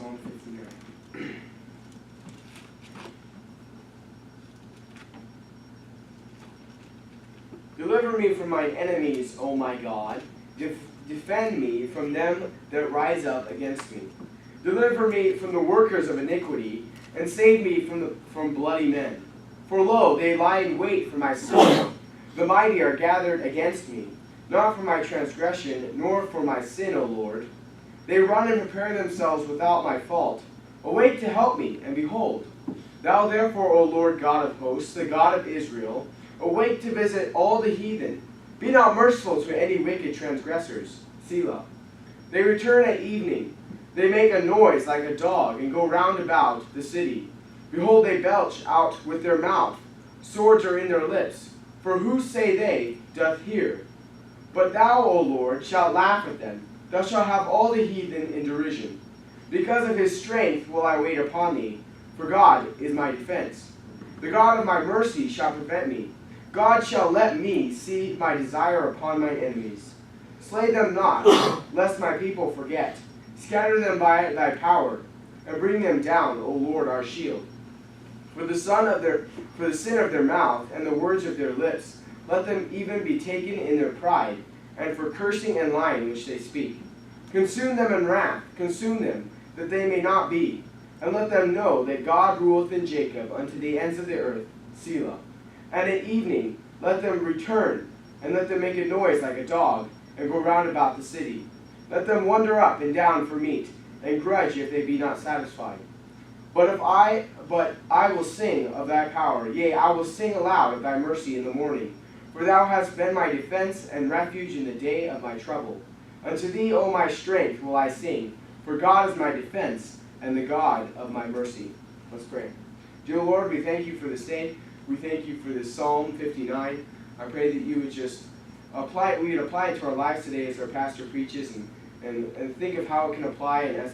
Psalm 59. Deliver me from mine enemies, O my God. Defend me from them that rise up against me. Deliver me from the workers of iniquity, and save me from bloody men. For lo, they lie in wait for my soul. The mighty are gathered against me, not for my transgression, nor for my sin, O Lord. They run and prepare themselves without my fault. Awake to help me, and behold. Thou therefore, O Lord God of hosts, the God of Israel, awake to visit all the heathen. Be not merciful to any wicked transgressors. Selah. They return at evening. They make a noise like a dog, and go round about the city. Behold, they belch out with their mouth. Swords are in their lips. For who, say they, doth hear? But thou, O Lord, shalt laugh at them. Thou shalt have all the heathen in derision. Because of his strength will I wait upon thee, for God is my defense. The God of my mercy shall prevent me. God shall let me see my desire upon my enemies. Slay them not, lest my people forget. Scatter them by thy power, and bring them down, O Lord our shield. For the sin of their mouth and the words of their lips, let them even be taken in their pride, and for cursing and lying which they speak. Consume them in wrath, consume them, that they may not be. And let them know that God ruleth in Jacob unto the ends of the earth. Selah. And at evening let them return, and let them make a noise like a dog, and go round about the city. Let them wander up and down for meat, and grudge if they be not satisfied. But I will sing of thy power, yea, I will sing aloud of thy mercy in the morning. For thou hast been my defense and refuge in the day of my trouble. Unto thee, O my strength, will I sing, for God is my defense and the God of my mercy. Let's pray. Dear Lord, we thank you for this day. We thank you for this Psalm 59. I pray that you would just apply it to our lives today as our pastor preaches, and think of how it can apply, and as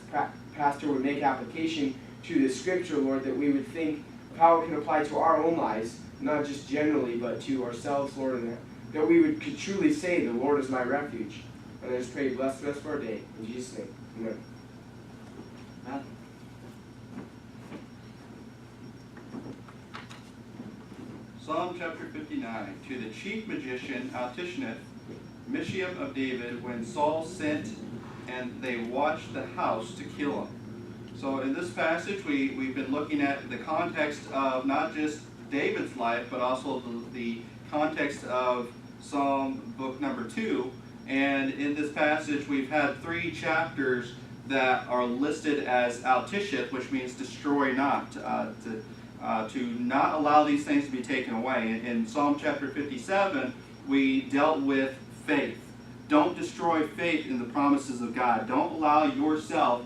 pastor would make application to this scripture, Lord, that we would think of how it can apply to our own lives, not just generally, but to ourselves, Lord, and that we could truly say, the Lord is my refuge. And I just pray, bless the rest of our day. In Jesus' name, amen. Matt? Psalm chapter 59. To the chief magician Altishnith, Misham of David, when Saul sent and they watched the house to kill him. So in this passage, we've been looking at the context of not just David's life, but also the context of Psalm book number 2. And in this passage, we've had 3 chapters that are listed as Altishith, which means destroy not, to not allow these things to be taken away. In Psalm chapter 57, we dealt with faith. Don't destroy faith in the promises of God. Don't allow yourself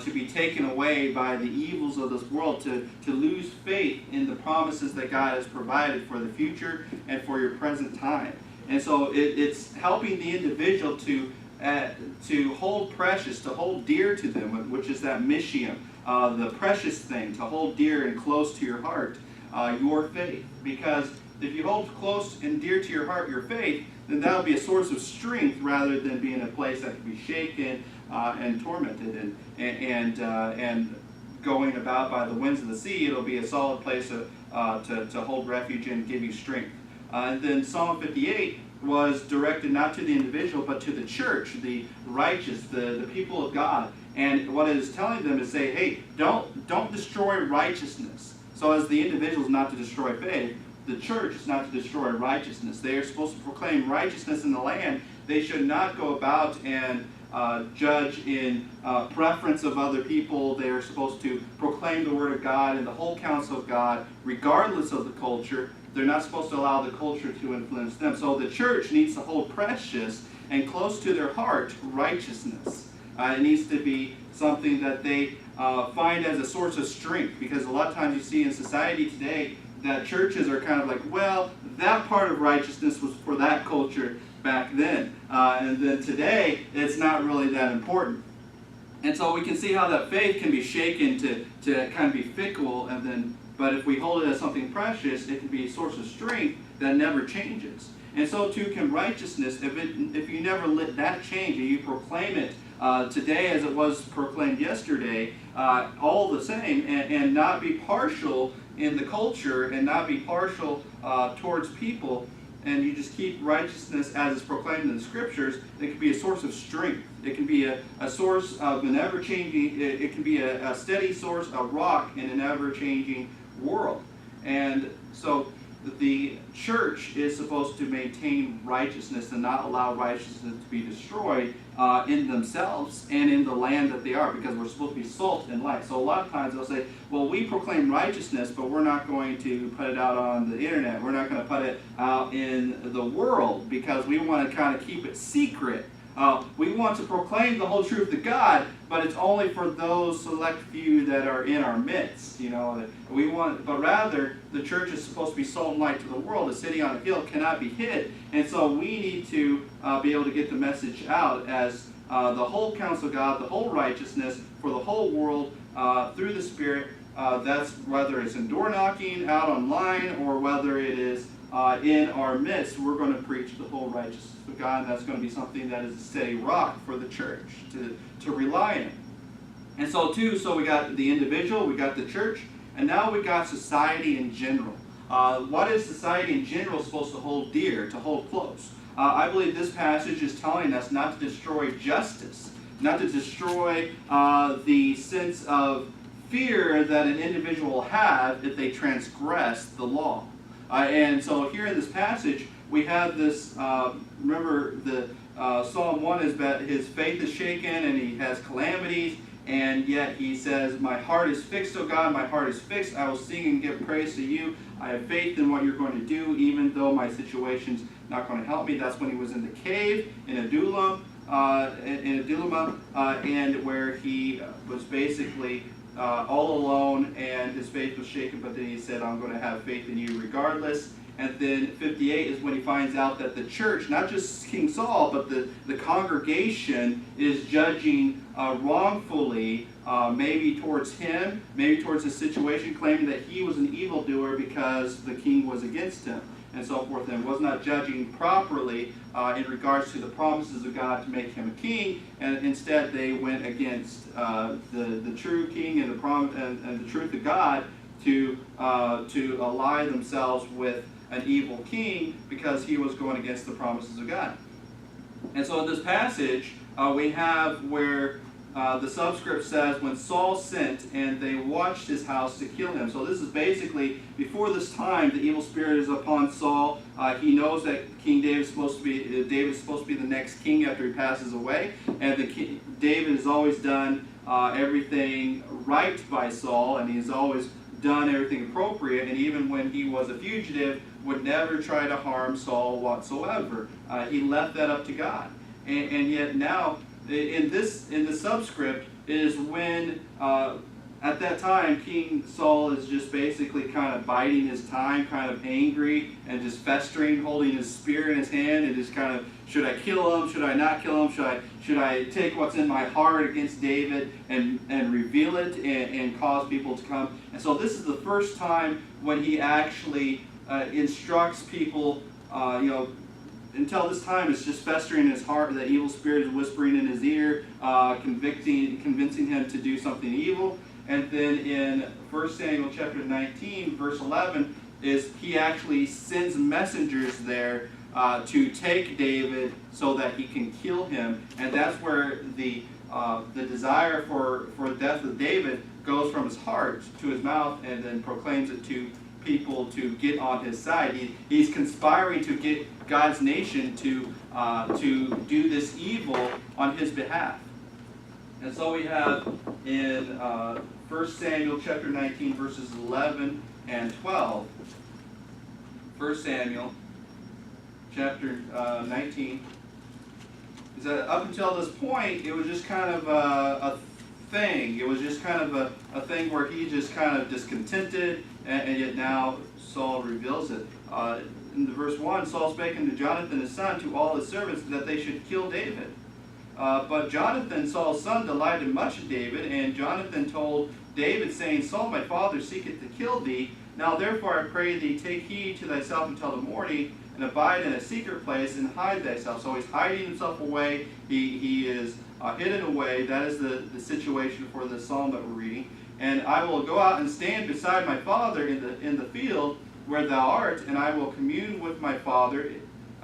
to be taken away by the evils of this world, to lose faith in the promises that God has provided for the future and for your present time. And so it's helping the individual to hold precious, to hold dear to them, which is that Misham, the precious thing, to hold dear and close to your heart, your faith. Because if you hold close and dear to your heart your faith, then that will be a source of strength rather than being a place that can be shaken and tormented and going about by the winds of the sea. It'll be a solid place to hold refuge and give you strength. And then Psalm 58 was directed not to the individual, but to the church, the righteous, the people of God. And what it is telling them is say, hey, don't destroy righteousness. So as the individual is not to destroy faith, the church is not to destroy righteousness. They are supposed to proclaim righteousness in the land. They should not go about and judge in preference of other people. They are supposed to proclaim the word of God and the whole counsel of God, regardless of the culture. They're not supposed to allow the culture to influence them. So the church needs to hold precious and close to their heart righteousness. It needs to be something that they find as a source of strength, because a lot of times you see in society today that churches are kind of like, well, that part of righteousness was for that culture back then. And then today, it's not really that important. And so we can see how that faith can be shaken to kind of be fickle, but if we hold it as something precious, it can be a source of strength that never changes. And so too can righteousness, if you never let that change and you proclaim it today as it was proclaimed yesterday, all the same, and not be partial in the culture and not be partial towards people, and you just keep righteousness as is proclaimed in the scriptures, it can be a source of strength. It can be a source of an ever-changing, it can be a steady source, a rock in an ever-changing world. And so the church is supposed to maintain righteousness and not allow righteousness to be destroyed in themselves and in the land that they are, because we're supposed to be salt and light. So a lot of times they'll say, well, we proclaim righteousness, but we're not going to put it out on the internet. We're not going to put it out in the world because we want to kind of keep it secret. We want to proclaim the whole truth of God, but it's only for those select few that are in our midst. But rather, the church is supposed to be salt and light to the world. A city on a hill cannot be hid, and so we need to be able to get the message out as the whole counsel of God, the whole righteousness for the whole world through the Spirit. That's whether it's in door knocking, out online, or whether it is in our midst. We're going to preach the whole righteousness of God, and that's going to be something that is a steady rock for the church to rely on. And so we got the individual, we got the church, and now we got society in general. What is society in general supposed to hold dear, to hold close? I believe this passage is telling us not to destroy justice, not to destroy the sense of fear that an individual will have if they transgress the law. And so here in this passage, we have this, remember the Psalm 1 is that his faith is shaken and he has calamities, and yet he says, my heart is fixed, O God, my heart is fixed. I will sing and give praise to you. I have faith in what you're going to do, even though my situation's not going to help me. That's when he was in the cave, in Adullam, and where he was basically all alone, and his faith was shaken, but then he said, I'm going to have faith in you regardless. And then 58 is when he finds out that the church, not just King Saul, but the congregation is judging wrongfully, maybe towards him, maybe towards his situation, claiming that he was an evildoer because the king was against him, and so forth, and was not judging properly in regards to the promises of God to make him a king, and instead they went against the true king and the truth of God to ally themselves with an evil king because he was going against the promises of God. And so in this passage, we have where the subscript says, when Saul sent and they watched his house to kill him. So this is basically, before this time, the evil spirit is upon Saul. He knows that King David is supposed to be the next king after he passes away. And David has always done everything right by Saul, and he's always done everything appropriate, and even when he was a fugitive, would never try to harm Saul whatsoever. He left that up to God. And yet now, in the subscript, is when, at that time, King Saul is just basically kind of biding his time, kind of angry, and just festering, holding his spear in his hand, and just kind of, should I kill him? Should I not kill him? Should I take what's in my heart against David and reveal it and cause people to come? And so this is the first time when he actually instructs people, until this time it's just festering in his heart. The evil spirit is whispering in his ear, convincing him to do something evil. And then in 1 Samuel chapter 19, verse 11, is he actually sends messengers there to take David so that he can kill him. And that's where the desire for the death of David goes from his heart to his mouth, and then proclaims it to people to get on his side. He's conspiring to get God's nation to do this evil on his behalf. And so we have in 1 Samuel chapter 19, verses 11 and 12. 1 Samuel chapter 19. Is that up until this point, it was just kind of a thing. It was just kind of a thing where he just kind of discontented, and yet now Saul reveals it. In the verse 1, Saul spake unto Jonathan his son, to all his servants, that they should kill David. But Jonathan, Saul's son, delighted much in David, and Jonathan told David, saying, Saul my father seeketh to kill thee. Now therefore I pray thee, take heed to thyself until the morning, and abide in a secret place, and hide thyself. So he's hiding himself away. He is hidden away. That is the situation for the psalm that we're reading. And I will go out and stand beside my father in the field where thou art, and I will commune with my father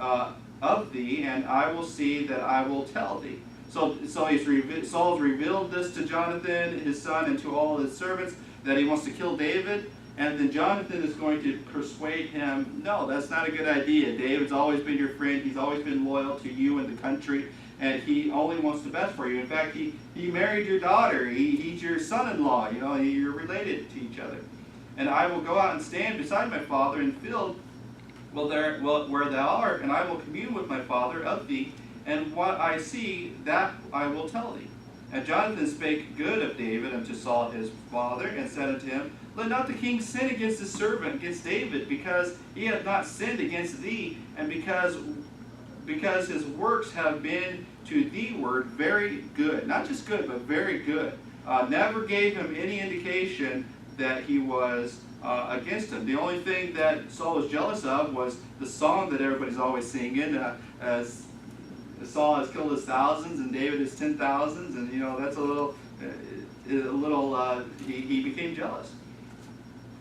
of thee, and I will see that I will tell thee. So Saul's revealed this to Jonathan, his son, and to all his servants, that he wants to kill David. And then Jonathan is going to persuade him, no, that's not a good idea. David's always been your friend. He's always been loyal to you and the country, and he only wants the best for you. In fact, he married your daughter. He's your son-in-law. You know, you're related to each other. And I will go out and stand beside my father in the field where thou art, and I will commune with my father of thee, and what I see, that I will tell thee. And Jonathan spake good of David unto Saul his father, and said unto him, let not the king sin against his servant, against David, because he hath not sinned against thee, and because his works have been to thee word very good. Not just good, but very good. Never gave him any indication that he was against him. The only thing that Saul was jealous of was the song that everybody's always singing, as Saul has killed his thousands and David his 10,000s, and you know that's he became jealous.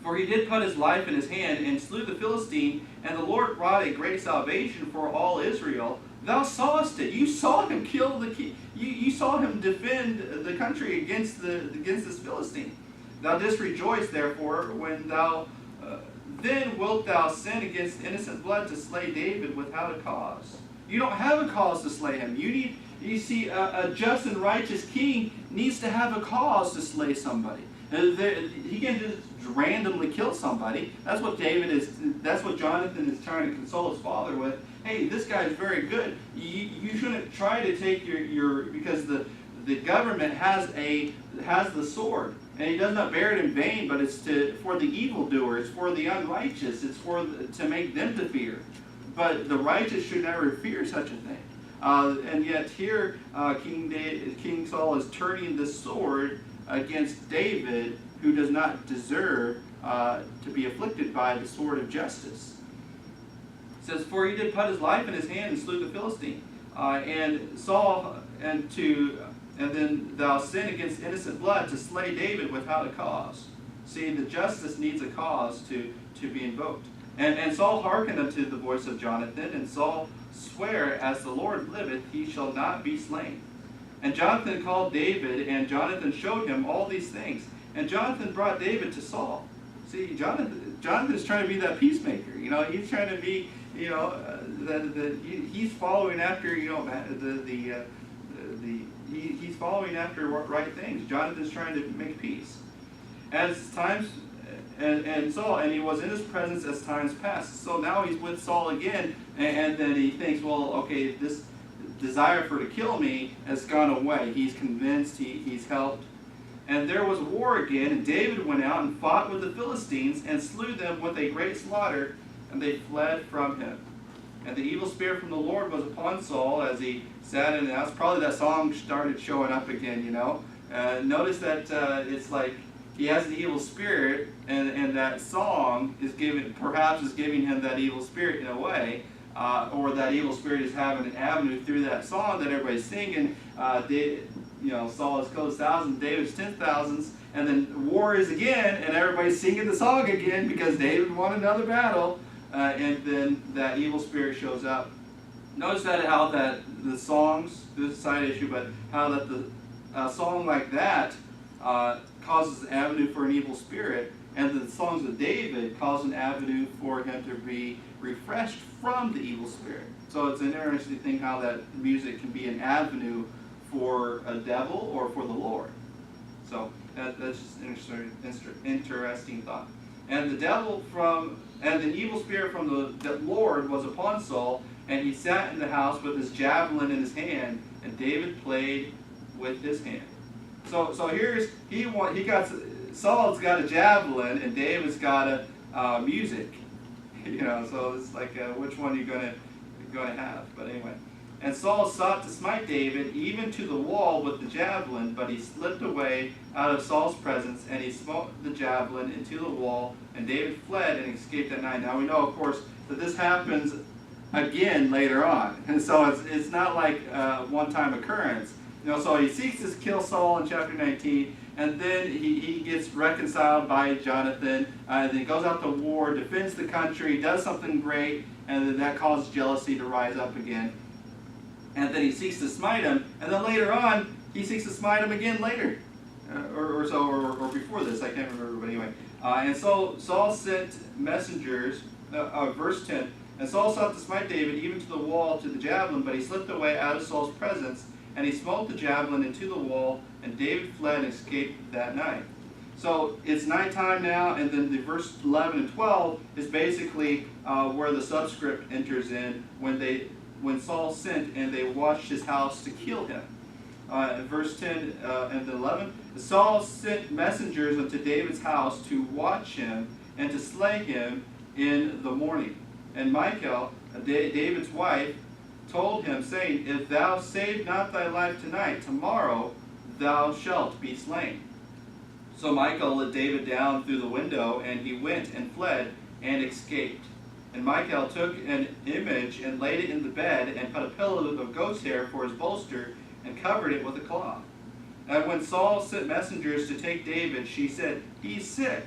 For he did put his life in his hand and slew the Philistine, and the Lord wrought a great salvation for all Israel. Thou sawest it. You saw him kill the king. You saw him defend the country against this Philistine. Thou didst rejoice, therefore, when thou then wilt thou sin against innocent blood to slay David without a cause. You don't have a cause to slay him. You see, a just and righteous king needs to have a cause to slay somebody. He can just randomly kill somebody. That's what Jonathan is trying to console his father with. Hey, this guy is very good. You shouldn't try to take because the government has the sword, and he does not bear it in vain, but it's for the evildoers, for the unrighteous. It's to make them to fear. But the righteous should never fear such a thing. And yet here, King Saul is turning the sword against David, who does not deserve to be afflicted by the sword of justice. It says, for he did put his life in his hand and slew the Philistine. And then thou sin against innocent blood to slay David without a cause. See, the justice needs a cause to be invoked. And Saul hearkened unto the voice of Jonathan, and Saul sware, as the Lord liveth, he shall not be slain. And Jonathan called David, and Jonathan showed him all these things. And Jonathan brought David to Saul. See, Jonathan is trying to be that peacemaker. You know, he's trying to be, you know, he's following after, you know, he's following after right things. Jonathan's trying to make peace. As times and he was in his presence as times passed. So now he's with Saul again, and then he thinks, well, okay, this desire to kill me has gone away. He's convinced, he's helped. And there was war again, and David went out and fought with the Philistines and slew them with a great slaughter, and they fled from him. And the evil spirit from the Lord was upon Saul as he sat in the house. Probably that song started showing up again, you know. Notice that it's like he has an evil spirit, and that song is giving him that evil spirit in a way. Or that evil spirit is having an avenue through that song that everybody's singing. Saul has killed his thousands, David's 10,000s, and then war is again, and everybody's singing the song again because David won another battle, and then that evil spirit shows up. Notice how that the songs, this is a side issue, but how that the song like that causes an avenue for an evil spirit, and the songs of David cause an avenue for him to be refreshed from the evil spirit. So it's an interesting thing how that music can be an avenue for a devil or for the Lord. So that's just an interesting thought. And the evil spirit from the Lord was upon Saul, and he sat in the house with his javelin in his hand, and David played with his hand. So Saul's got a javelin, and David's got a music. You know, so it's like which one are you gonna have? But anyway, and Saul sought to smite David even to the wall with the javelin, but he slipped away out of Saul's presence, and he smote the javelin into the wall, and David fled and escaped that night. Now we know, of course, that this happens again later on, and so it's not like a one-time occurrence. So he seeks to kill Saul in chapter 19, and then he gets reconciled by Jonathan, and then he goes out to war, defends the country, does something great, and then that causes jealousy to rise up again. And then he seeks to smite him, and then later on, he seeks to smite him again later. Or before this, I can't remember, but anyway. And so Saul sent messengers, verse 10, and Saul sought to smite David even to the wall, to the javelin, but he slipped away out of Saul's presence, and he smote the javelin into the wall, and David fled and escaped that night. So it's nighttime now, and then the verse 11 and 12 is basically where the subscript enters in when Saul sent and they watched his house to kill him. Verse 10 and 11, Saul sent messengers unto David's house to watch him and to slay him in the morning. And Michal, David's wife, told him, saying, If thou save not thy life tonight, tomorrow thou shalt be slain. So Michal let David down through the window, and he went and fled and escaped. And Michal took an image and laid it in the bed, and put a pillow of goat's hair for his bolster, and covered it with a cloth. And when Saul sent messengers to take David, she said, He's sick.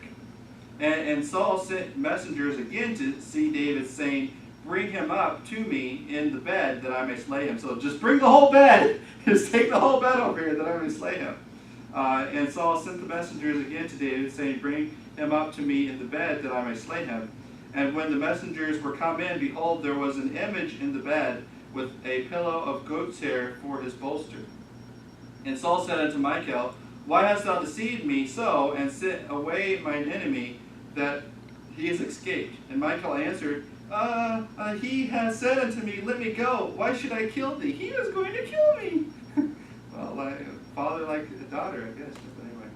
And Saul sent messengers again to see David, saying, Bring him up to me in the bed, that I may slay him. So just bring the whole bed. Just take the whole bed over here, that I may slay him. And Saul sent the messengers again to David, saying, Bring him up to me in the bed, that I may slay him. And when the messengers were come in, behold, there was an image in the bed, with a pillow of goat's hair for his bolster. And Saul said unto Michal, Why hast thou deceived me so, and sent away mine enemy, that he is escaped? And Michal answered, He has said unto me, Let me go. Why should I kill thee? He was going to kill me. Well, like a father like a daughter, I guess. But anyway.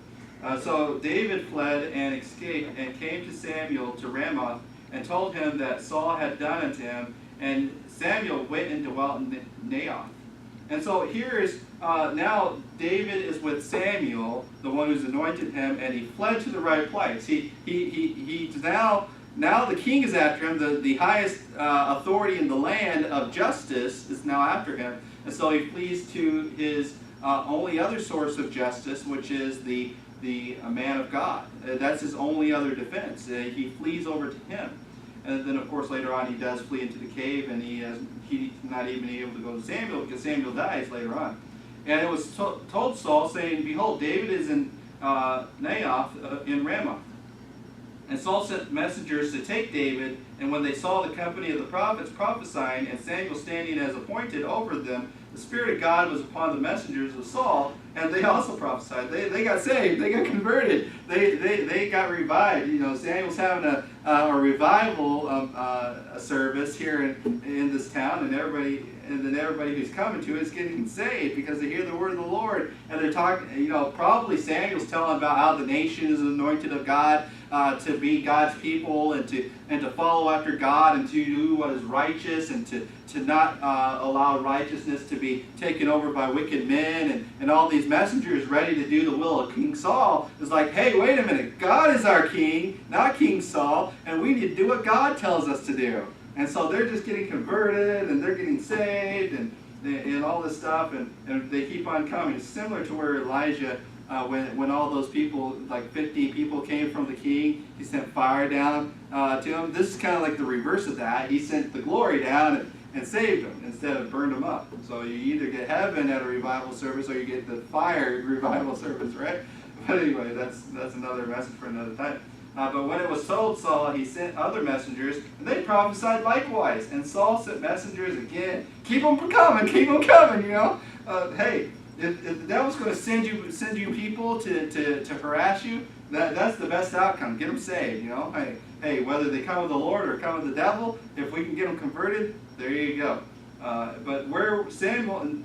So David fled and escaped, and came to Samuel to Ramoth, and told him that Saul had done unto him. And Samuel went and dwelt in Naioth. And so here is, now David is with Samuel, the one who's anointed him, and he fled to the right place. He's now the king is after him, the highest authority in the land of justice is now after him. And so he flees to his only other source of justice, which is the man of God. That's his only other defense. He flees over to him. And then, of course, later on he does flee into the cave, and he's not even able to go to Samuel, because Samuel dies later on. And it was told Saul, saying, Behold, David is in Naioth in Ramoth. And Saul sent messengers to take David, and when they saw the company of the prophets prophesying, and Samuel standing as appointed over them, the Spirit of God was upon the messengers of Saul, and they also prophesied. They got saved. They got converted. They got revived. Samuel's having a revival service here in this town, and everybody who's coming to it is getting saved because they hear the word of the Lord, and they're talking. Probably Samuel's telling about how the nation is anointed of God to be God's people, and to follow after God, and to do what is righteous, and to not allow righteousness to be taken over by wicked men, and all these messengers ready to do the will of King Saul is like, hey, wait a minute, God is our king, not King Saul, and we need to do what God tells us to do. And so they're just getting converted, and they're getting saved, and all this stuff, and they keep on coming. It's similar to where Elijah, when all those people, like 50 people came from the king, he sent fire down to them. This is kind of like the reverse of that. He sent the glory down and saved them instead of burned them up. So you either get heaven at a revival service, or you get the fire revival service, right? But anyway, that's another message for another time. But when it was told Saul, he sent other messengers, and they prophesied likewise. And Saul sent messengers again. Keep them coming, Hey, if the devil's going to send you people to harass you, that's the best outcome. Get them saved, Hey, whether they come with the Lord or come with the devil, if we can get them converted, there you go. But where Samuel and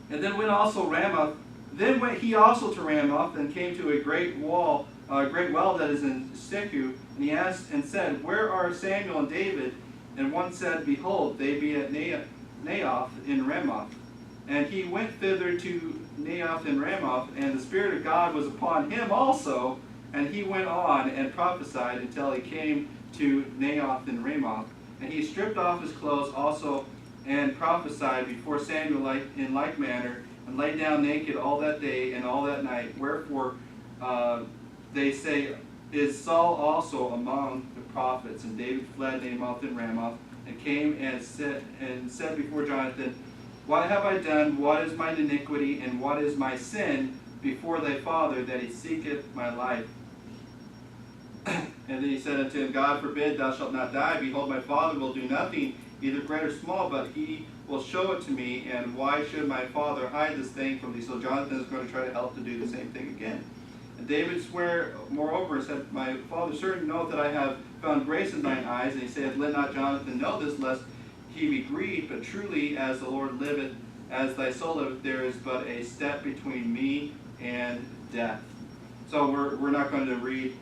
then went also Ramoth. Then went he also to Ramoth, and came to a great well that is in Seku. And he asked and said, Where are Samuel and David? And one said, Behold, they be at Naioth in Ramoth. And he went thither to Naioth in Ramoth, and the Spirit of God was upon him also. And he went on and prophesied until he came to Naioth in Ramoth. And he stripped off his clothes also and prophesied before Samuel in like manner, and lay down naked all that day and all that night. Wherefore they say, is Saul also among the prophets? And David fled Naboth and Ramoth, and came and said before Jonathan, what have I done? What is mine iniquity, and what is my sin before thy father, that he seeketh my life? And then he said unto him, God forbid, thou shalt not die. Behold, my father will do nothing, either great or small, but he will show it to me. And why should my father hide this thing from thee? So Jonathan is going to try to help to do the same thing again. And David sware moreover and said, my father certain knoweth that I have found grace in thine eyes. And he saith, let not Jonathan know this, lest he be grieved. But truly, as the Lord liveth, as thy soul liveth, there is but a step between me and death. So we're not going to read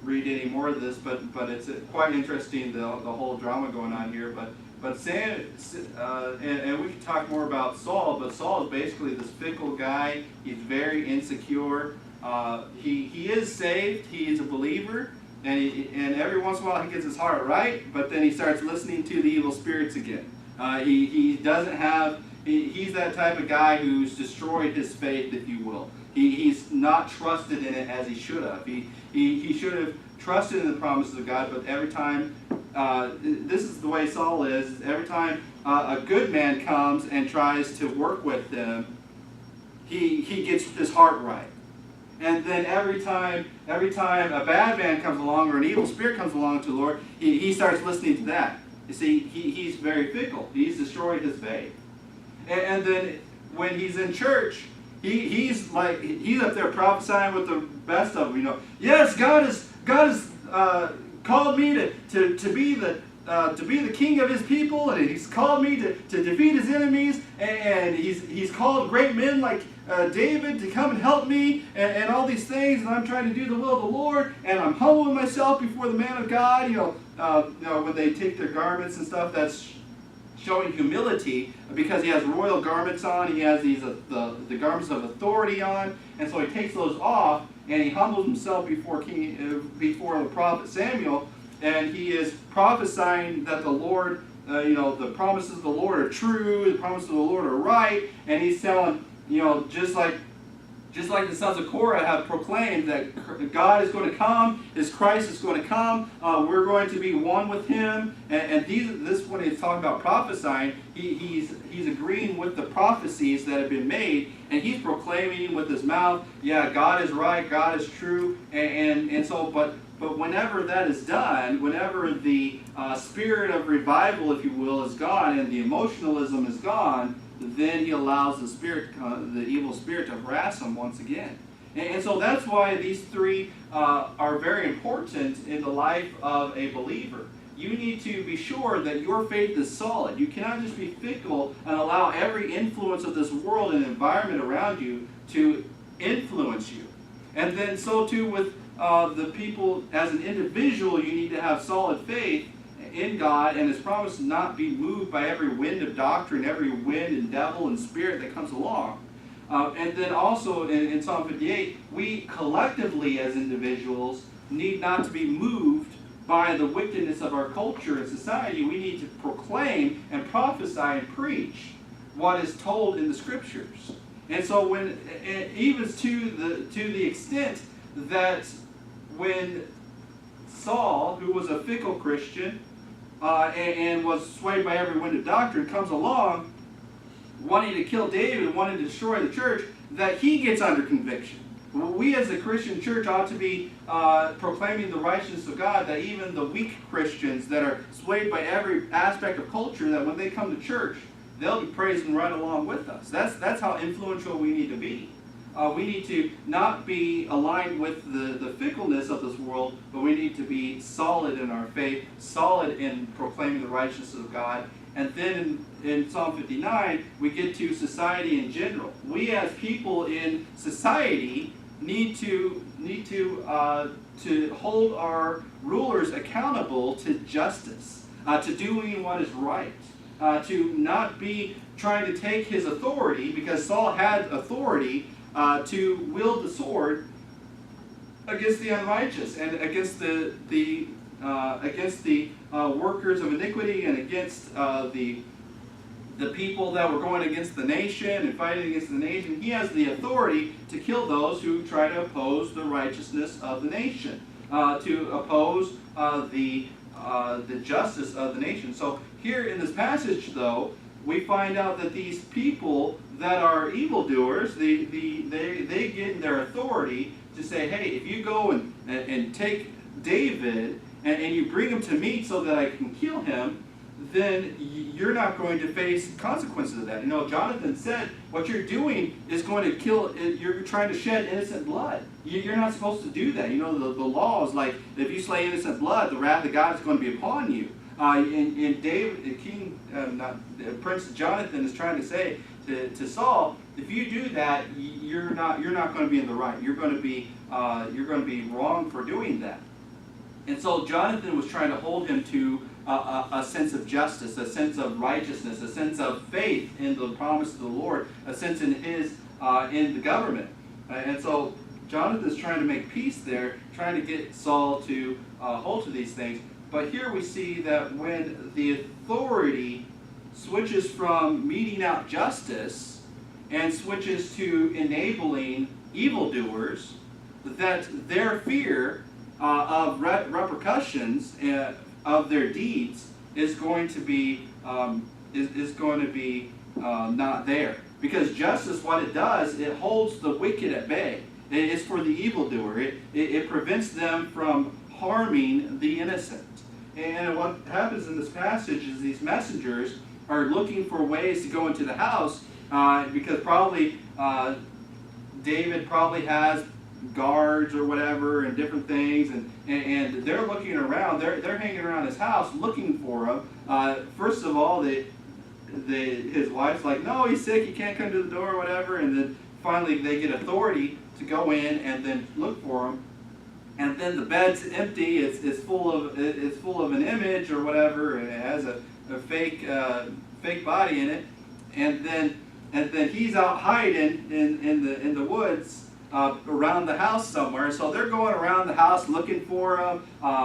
any more of this, but it's quite interesting, the whole drama going on here. But Sam, and we can talk more about Saul, but Saul is basically this fickle guy. He's very insecure. He is saved. He is a believer, and every once in a while he gets his heart right, but then he starts listening to the evil spirits again. He doesn't have. He's that type of guy who's destroyed his faith, if you will. He's not trusted in it as he should have. He should have trusted in the promises of God, but every time, this is the way Saul is, every time a good man comes and tries to work with him, he gets his heart right. And then every time a bad man comes along or an evil spirit comes along to the Lord, he starts listening to that. You see, he's very fickle. He's destroyed his faith. And then when he's in church, he's up there prophesying with the best of them. You know, yes, God has called me to be the king of His people, and He's called me to defeat His enemies, and He's called great men like David to come and help me, and all these things, and I'm trying to do the will of the Lord, and I'm humbling myself before the man of God. You know, when they take their garments and stuff, that's showing humility, because he has royal garments on. He has these the garments of authority on, and so he takes those off and he humbles himself before the prophet Samuel, and he is prophesying that the Lord, the promises of the Lord are true, the promises of the Lord are right, and he's telling, just like the sons of Korah have proclaimed that God is going to come, His Christ is going to come, we're going to be one with Him. And this when he's talking about prophesying, he's agreeing with the prophecies that have been made, and he's proclaiming with his mouth, yeah, God is right, God is true, and so, but whenever that is done, whenever the spirit of revival, if you will, is gone, and the emotionalism is gone, then he allows the evil spirit to harass him once again. And so that's why these three are very important in the life of a believer. You need to be sure that your faith is solid. You cannot just be fickle and allow every influence of this world and environment around you to influence you. And then so too with the people, as an individual, you need to have solid faith in God and His promise to not be moved by every wind of doctrine, every wind and devil and spirit that comes along. And then also in Psalm 58, we collectively as individuals need not to be moved by the wickedness of our culture and society. We need to proclaim and prophesy and preach what is told in the Scriptures. And so even to the extent that when Saul, who was a fickle Christian, and was swayed by every wind of doctrine, comes along wanting to kill David, wanting to destroy the church, that he gets under conviction. We as a Christian church ought to be proclaiming the righteousness of God, that even the weak Christians that are swayed by every aspect of culture, that when they come to church, they'll be praising right along with us. That's how influential we need to be. We need to not be aligned with the fickleness of this world, but we need to be solid in our faith, solid in proclaiming the righteousness of God. And then in Psalm 59, we get to society in general. We as people in society need to hold our rulers accountable to justice, to doing what is right, to not be trying to take his authority, because Saul had authority to wield the sword against the unrighteous and against the workers of iniquity and against the people that were going against the nation and fighting against the nation. He has the authority to kill those who try to oppose the righteousness of the nation, to oppose the justice of the nation. So here in this passage, though, we find out that these people that are evildoers, they get their authority to say, hey, if you go and take David and you bring him to me so that I can kill him, then you're not going to face consequences of that. You know, Jonathan said, what you're doing is going to kill, you're trying to shed innocent blood. You're not supposed to do that. You know, the law is like, if you slay innocent blood, the wrath of God is going to be upon you. And David, Prince Jonathan is trying to say to Saul, if you do that, you're not going to be in the right. You're going to be wrong for doing that. And so Jonathan was trying to hold him to a sense of justice, a sense of righteousness, a sense of faith in the promise of the Lord, a sense in in the government. And so Jonathan is trying to make peace there, trying to get Saul to hold to these things. But here we see that when the authority switches from meting out justice and switches to enabling evildoers, that their fear of repercussions of their deeds is going to be not there, because justice, what it does, it holds the wicked at bay. It's for the evildoer. It prevents them from harming the innocent. And what happens in this passage is these messengers are looking for ways to go into the house because probably David probably has guards or whatever and different things, and they're looking around. They're hanging around his house looking for him. First of all, his wife's like, no, he's sick, he can't come to the door or whatever, and then finally they get authority to go in and then look for him. And then the bed's empty. It's full of an image or whatever, and it has a fake body in it. And then he's out hiding in the woods around the house somewhere. So they're going around the house looking for him,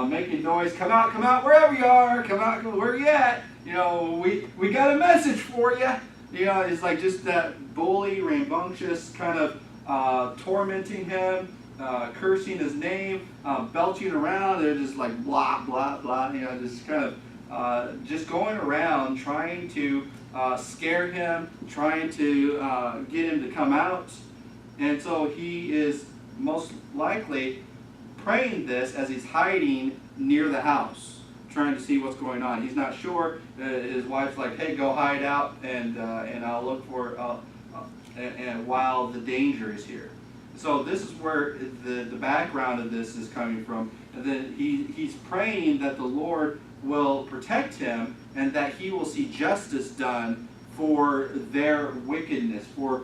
making noise. Come out, wherever you are. Come out, where you at? You know, we got a message for you. You know, it's like just that bully, rambunctious kind of tormenting him. Cursing his name, belching around. They're just like blah, blah, blah, you know, just kind of just going around trying to scare him, trying to get him to come out. And so he is most likely praying this as he's hiding near the house, trying to see what's going on. He's not sure. His wife's like, hey, go hide out and I'll look for and while the danger is here. So this is where the background of this is coming from. And then he's praying that the Lord will protect him and that he will see justice done for their wickedness, for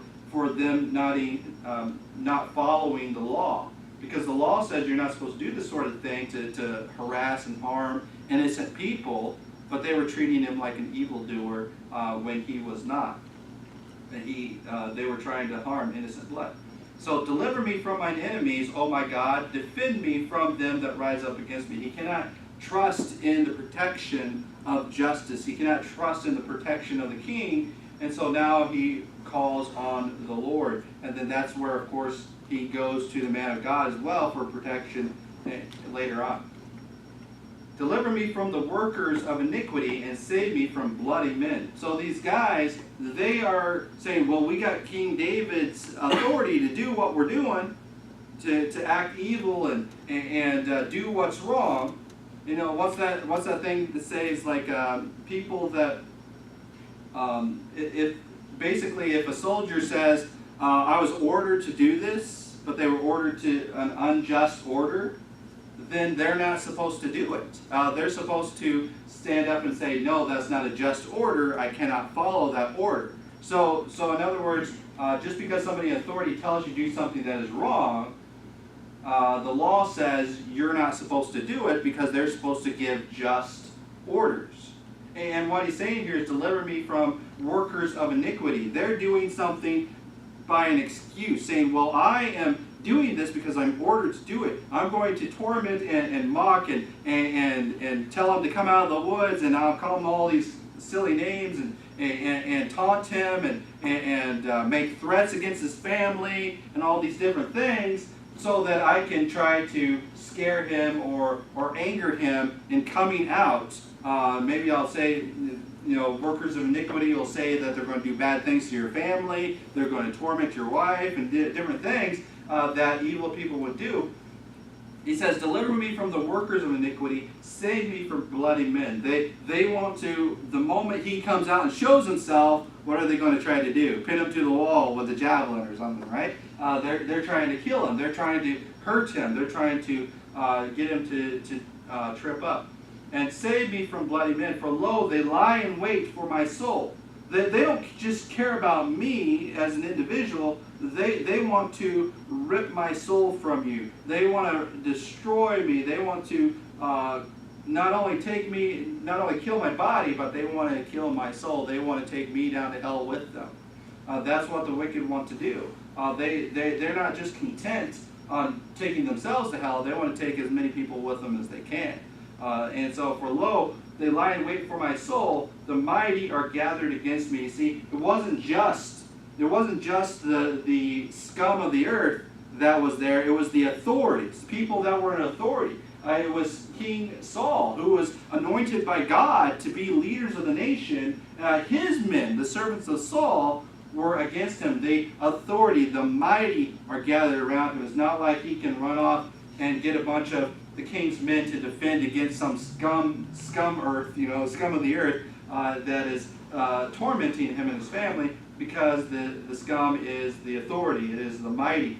them not following the law. Because the law says you're not supposed to do this sort of thing to harass and harm innocent people, but they were treating him like an evildoer when he was not. And they were trying to harm innocent blood. So deliver me from mine enemies, O my God. Defend me from them that rise up against me. He cannot trust in the protection of justice. He cannot trust in the protection of the king. And so now he calls on the Lord. And then that's where, of course, he goes to the man of God as well for protection later on. Deliver me from the workers of iniquity and save me from bloody men. So these guys, they are saying, well, we got King David's authority to do what we're doing, to act evil and do what's wrong. You know, what's that thing that says, like, people that, if a soldier says, I was ordered to do this, but they were ordered to an unjust order, then they're not supposed to do it. They're supposed to stand up and say, no, that's not a just order. I cannot follow that order. So in other words, just because somebody in authority tells you to do something that is wrong, the law says you're not supposed to do it because they're supposed to give just orders. And what he's saying here is deliver me from workers of iniquity. They're doing something by an excuse, saying, well, I am doing this because I'm ordered to do it. I'm going to torment and mock and tell him to come out of the woods, and I'll call him all these silly names and taunt him and make threats against his family and all these different things, so that I can try to scare him or anger him in coming out. Maybe I'll say, workers of iniquity will say that they're going to do bad things to your family, they're going to torment your wife, and different things that evil people would do. He says, deliver me from the workers of iniquity, save me from bloody men. They want to, the moment he comes out and shows himself, what are they going to try to do? Pin him to the wall with a javelin or something, right? They're trying to kill him. They're trying to hurt him. They're trying to get him to trip up. And save me from bloody men, for lo, they lie in wait for my soul. They don't just care about me as an individual. They want to rip my soul from you. They want to destroy me. They want to not only kill my body, but they want to kill my soul. They want to take me down to hell with them. That's what the wicked want to do. They're not just content on taking themselves to hell. They want to take as many people with them as they can. And so, for lo, they lie in wait for my soul. The mighty are gathered against me. See, it wasn't just the scum of the earth that was there. It was the authorities, people that were in authority. It was King Saul, who was anointed by God to be leaders of the nation. His men, the servants of Saul, were against him. The authority, the mighty, are gathered around him. It's not like he can run off and get a bunch of the king's men to defend against some scum of the earth that is tormenting him and his family, because the scum is the authority. It is the mighty.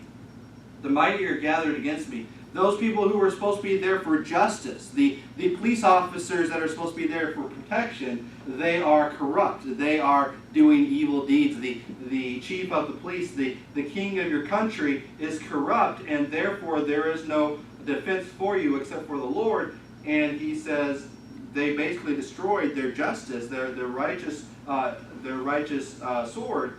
The mighty are gathered against me. Those people who were supposed to be there for justice, the police officers that are supposed to be there for protection, they are corrupt. They are doing evil deeds. The chief of the police, the king of your country, is corrupt, and therefore there is no defense for you except for the Lord. And he says they basically destroyed their justice, their righteous sword,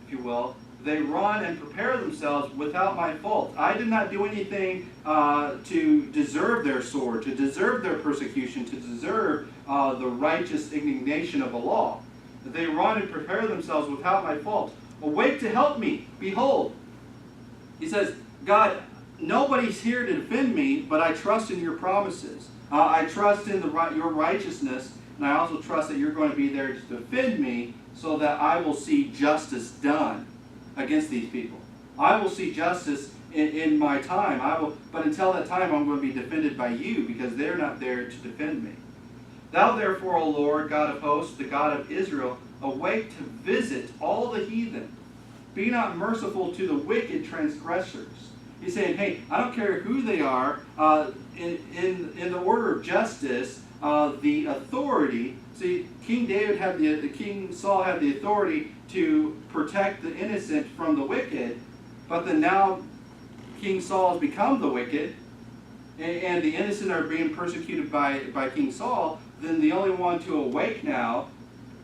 if you will. They run and prepare themselves without my fault. I did not do anything to deserve their sword, to deserve their persecution, to deserve the righteous indignation of the law. They run and prepare themselves without my fault. Awake to help me, behold. He says, God, nobody's here to defend me, but I trust in your promises. I trust in your righteousness, and I also trust that you're going to be there to defend me, so that I will see justice done against these people. I will see justice in my time. But until that time, I'm going to be defended by you, because they're not there to defend me. Thou therefore, O Lord, God of hosts, the God of Israel, awake to visit all the heathen. Be not merciful to the wicked transgressors. He's saying, hey, I don't care who they are. In the order of justice, the authority. See, King Saul had the authority to protect the innocent from the wicked, but then now King Saul has become the wicked, and the innocent are being persecuted by King Saul. Then the only one to awake now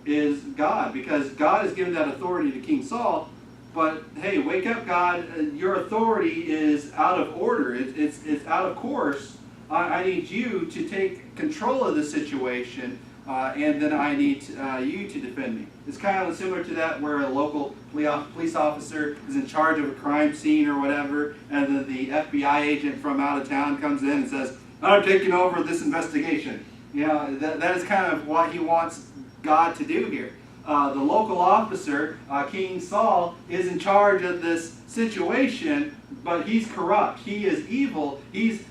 is God, because God has given that authority to King Saul. But hey, wake up, God! Your authority is out of order. It's out of course. I need you to take control of the situation, and then I need you to defend me. It's kind of similar to that, where a local police officer is in charge of a crime scene or whatever, and then the FBI agent from out of town comes in and says, "I'm taking over this investigation." That is kind of what he wants God to do here. The local officer, King Saul, is in charge of this situation, but he's corrupt. He is evil. He's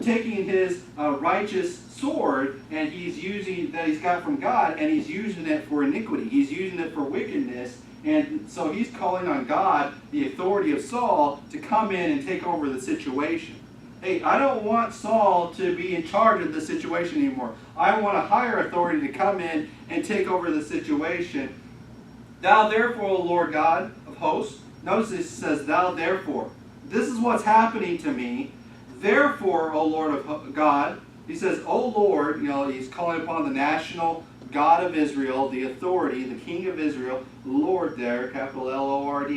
taking his righteous sword, and that he's got from God, and he's using it for iniquity. He's using it for wickedness, and so he's calling on God, the authority of Saul, to come in and take over the situation. Hey, I don't want Saul to be in charge of the situation anymore. I want a higher authority to come in and take over the situation. Thou therefore, O Lord God of hosts. Notice it says, thou therefore. This is what's happening to me. Therefore, O Lord of God. He says, O Lord, he's calling upon the national God of Israel, the authority, the King of Israel, Lord there, capital Lord.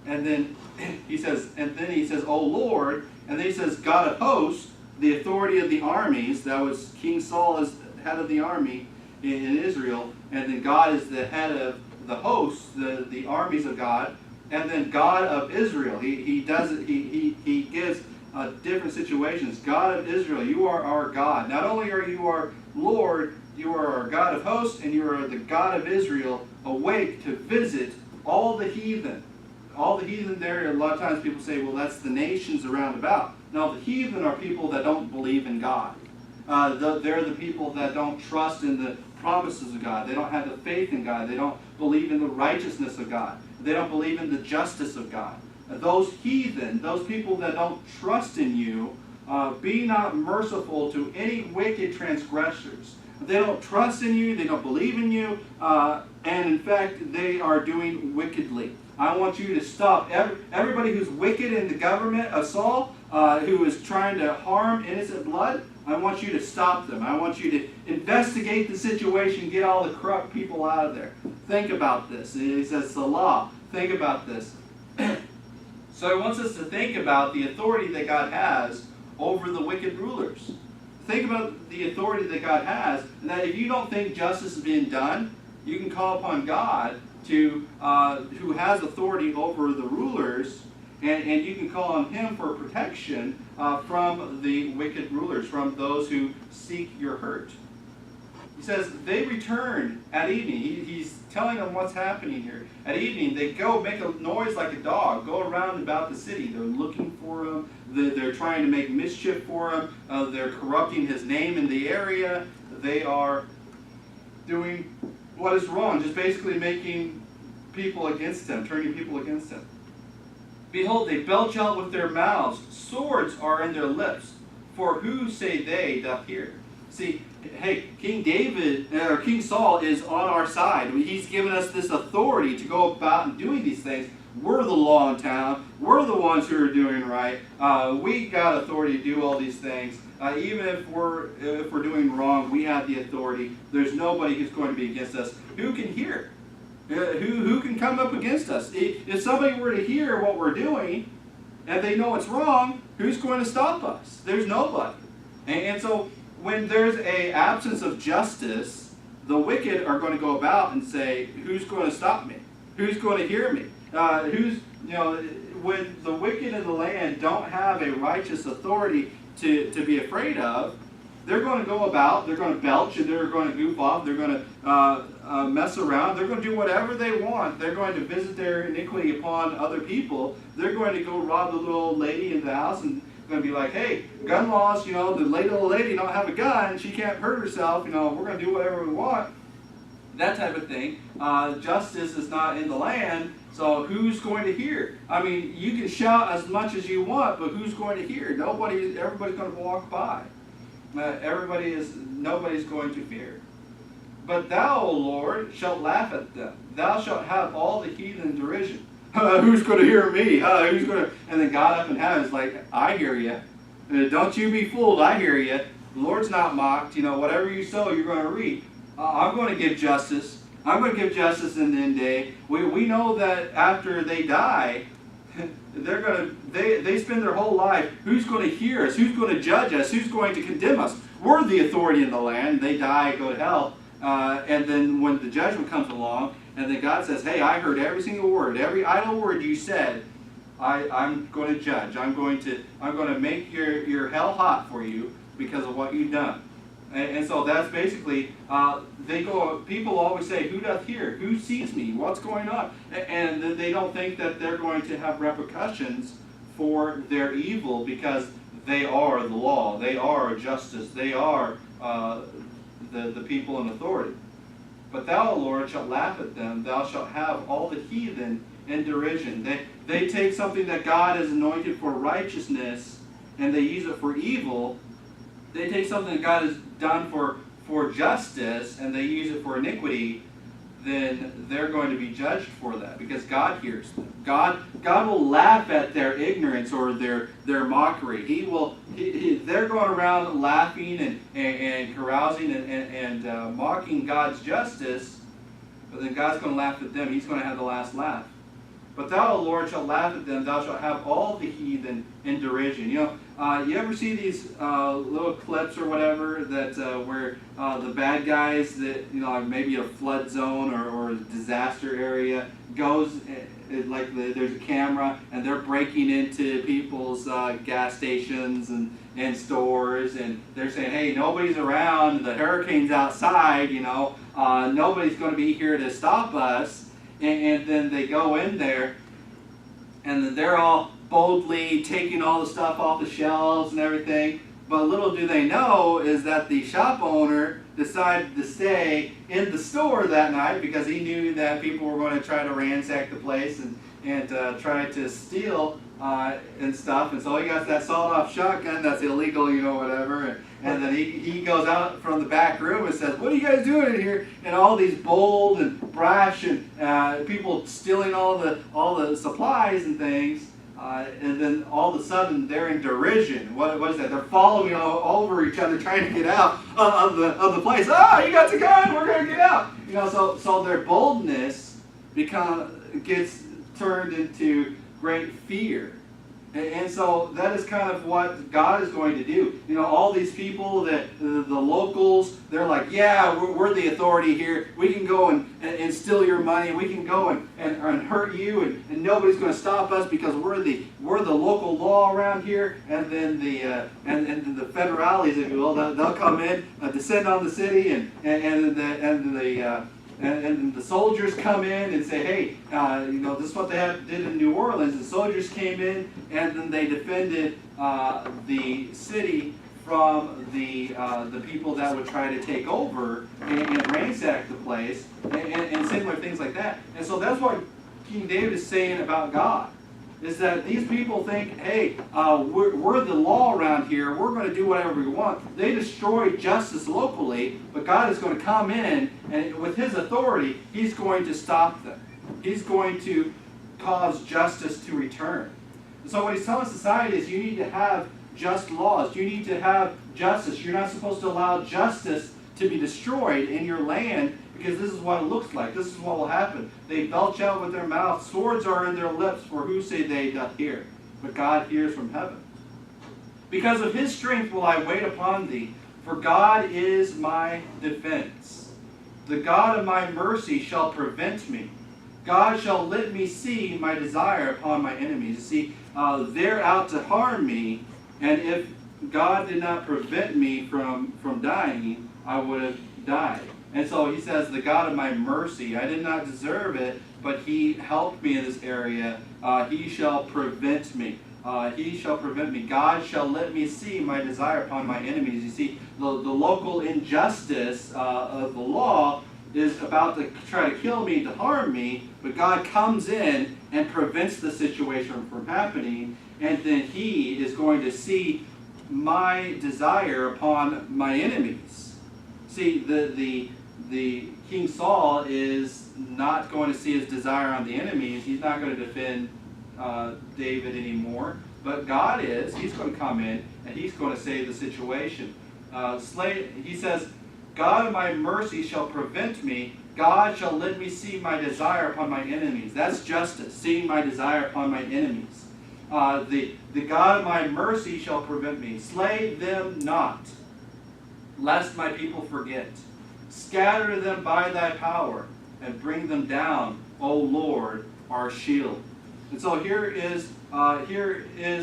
And then he says, "O Lord," and then he says, "God of hosts," the authority of the armies. That was King Saul as head of the army in Israel, and then God is the head of the hosts, the armies of God, and then God of Israel. He does it. He gives different situations. God of Israel, you are our God. Not only are you our Lord, you are our God of hosts, and you are the God of Israel, awake to visit all the heathen. All the heathen there, a lot of times people say, well, that's the nations around about. No, the heathen are people that don't believe in God. They're the people that don't trust in the promises of God. They don't have the faith in God. They don't believe in the righteousness of God. They don't believe in the justice of God. Those heathen, those people that don't trust in you, be not merciful to any wicked transgressors. They don't trust in you. They don't believe in you. And in fact, they are doing wickedly. I want you to stop everybody who's wicked in the government of Saul, who is trying to harm innocent blood. I want you to stop them. I want you to investigate the situation, get all the corrupt people out of there. Think about this. He says, Salah, think about this. So he wants us to think about the authority that God has over the wicked rulers. Think about the authority that God has, and that if you don't think justice is being done, you can call upon God to who has authority over the rulers, and you can call on Him for protection from the wicked rulers, from those who seek your hurt. He says, they return at evening. He's telling them what's happening here. At evening, they go make a noise like a dog, go around about the city. They're looking for him. They're trying to make mischief for him. They're corrupting his name in the area. They are doing what is wrong, just basically making people against him, turning people against him. Behold, they belch out with their mouths. Swords are in their lips. For who, say they, doth hear? See, hey, King Saul is on our side. He's given us this authority to go about and doing these things. We're the law in town. We're the ones who are doing right. We got authority to do all these things. Even if we're doing wrong, we have the authority. There's nobody who's going to be against us. Who can hear? Who can come up against us? If somebody were to hear what we're doing and they know it's wrong, who's going to stop us? There's nobody. And so when there's an absence of justice, the wicked are going to go about and say, who's going to stop me? Who's going to hear me? When the wicked in the land don't have a righteous authority to be afraid of, they're going to go about, they're going to belch, and they're going to goof off, they're going to mess around, they're going to do whatever they want. They're going to visit their iniquity upon other people. They're going to go rob the little old lady in the house and going to be like, hey, gun laws, the little lady don't have a gun, she can't hurt herself, we're going to do whatever we want. That type of thing. Justice is not in the land, so who's going to hear? I mean, you can shout as much as you want, but who's going to hear? Everybody's going to walk by. Nobody's going to fear. But thou, O Lord, shalt laugh at them. Thou shalt have all the heathen derision. Who's going to hear me? Who's going to? And then God up in heaven is like, I hear you. Don't you be fooled. I hear you. The Lord's not mocked. Whatever you sow, you're going to reap. I'm going to give justice. I'm going to give justice in the end day. We know that after they die, they spend their whole life. Who's going to hear us? Who's going to judge us? Who's going to condemn us? We're the authority in the land. They die, go to hell. And then when the judgment comes along, and then God says, hey, I heard every single word, every idle word you said. I'm going to judge. I'm going to make your hell hot for you because of what you've done. And so that's basically, people always say, who doth hear? Who sees me? What's going on? And they don't think that they're going to have repercussions for their evil because they are the law. They are justice. They are the people in authority. But thou, O Lord, shalt laugh at them. Thou shalt have all the heathen in derision. They take something that God has anointed for righteousness and they use it for evil. They take something that God has done for justice and they use it for iniquity, then they're going to be judged for that because God hears them. God will laugh at their ignorance or their mockery. They're going around laughing and carousing and mocking God's justice, but then God's going to laugh at them. He's going to have the last laugh. But thou, O Lord, shalt laugh at them. Thou shalt have all the heathen in derision. You ever see these little clips or whatever that where the bad guys that, like maybe a flood zone or a disaster area goes, there's a camera and they're breaking into people's gas stations and stores, and they're saying, hey, nobody's around, the hurricane's outside, nobody's going to be here to stop us. And then they go in there, and then they're all boldly taking all the stuff off the shelves and everything. But little do they know is that the shop owner decided to stay in the store that night because he knew that people were going to try to ransack the place and try to steal and stuff. And so he got that sawed-off shotgun that's illegal, whatever. And then he goes out from the back room and says, what are you guys doing in here? And all these bold and brash and people stealing all the supplies and things. And then all of a sudden they're in derision. What is that? They're following all over each other trying to get out of the place. Ah, you got the gun, we're going to get out. So their boldness gets turned into great fear. And so that is kind of what God is going to do. All these people, the locals, they're like, yeah, we're the authority here. We can go and steal your money. We can go and hurt you, and nobody's going to stop us because we're the local law around here. And then the federales, if you will, they'll come in, descend on the city, and the soldiers come in and say, hey, this is what they did in New Orleans. The soldiers came in and then they defended the city from the people that would try to take over and ransack the place and similar things like that. And so that's what King David is saying about God. Is that these people think, hey, we're the law around here. We're going to do whatever we want. They destroy justice locally, but God is going to come in, and with His authority, He's going to stop them. He's going to cause justice to return. So what He's telling society is you need to have just laws. You need to have justice. You're not supposed to allow justice to be destroyed in your land, because this is what it looks like. This is what will happen. They belch out with their mouth. Swords are in their lips, for who say they doth hear? But God hears from heaven. Because of His strength will I wait upon thee, for God is my defense. The God of my mercy shall prevent me. God shall let me see my desire upon my enemies. You see, they're out to harm me, and if God did not prevent me from dying, I would have died. And so he says, the God of my mercy, I did not deserve it, but He helped me in this area. He shall prevent me. He shall prevent me. God shall let me see my desire upon my enemies. You see, the local injustice of the law is about to try to kill me, to harm me, but God comes in and prevents the situation from happening, and then He is going to see my desire upon my enemies. See, the King Saul is not going to see his desire on the enemies. He's not going to defend David anymore. But God is. He's going to come in and He's going to save the situation. He says, God of my mercy shall prevent me. God shall let me see my desire upon my enemies. That's justice, seeing my desire upon my enemies. The God of my mercy shall prevent me. Slay them not, lest my people forget. Scatter them by thy power, and bring them down, O Lord, our shield. And so here is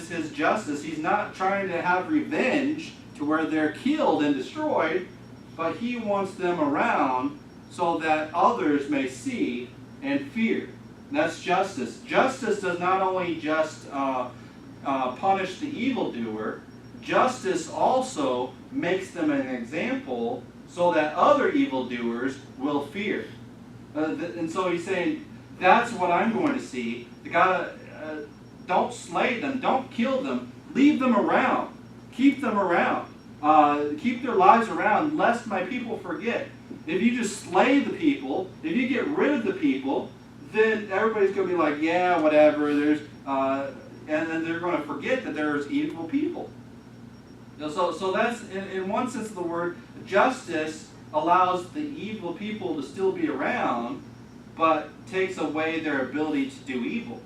His justice. He's not trying to have revenge to where they're killed and destroyed, but He wants them around so that others may see and fear. That's justice. Justice does not only just punish the evildoer, justice also makes them an example so that other evildoers will fear. And so He's saying, that's what I'm going to see. Don't slay them. Don't kill them. Leave them around. Keep them around. Keep their lives around, lest my people forget. If you just slay the people, if you get rid of the people, then everybody's going to be like, yeah, whatever. And then they're going to forget that there's evil people. So that's, in one sense of the word, justice allows the evil people to still be around, but takes away their ability to do evil,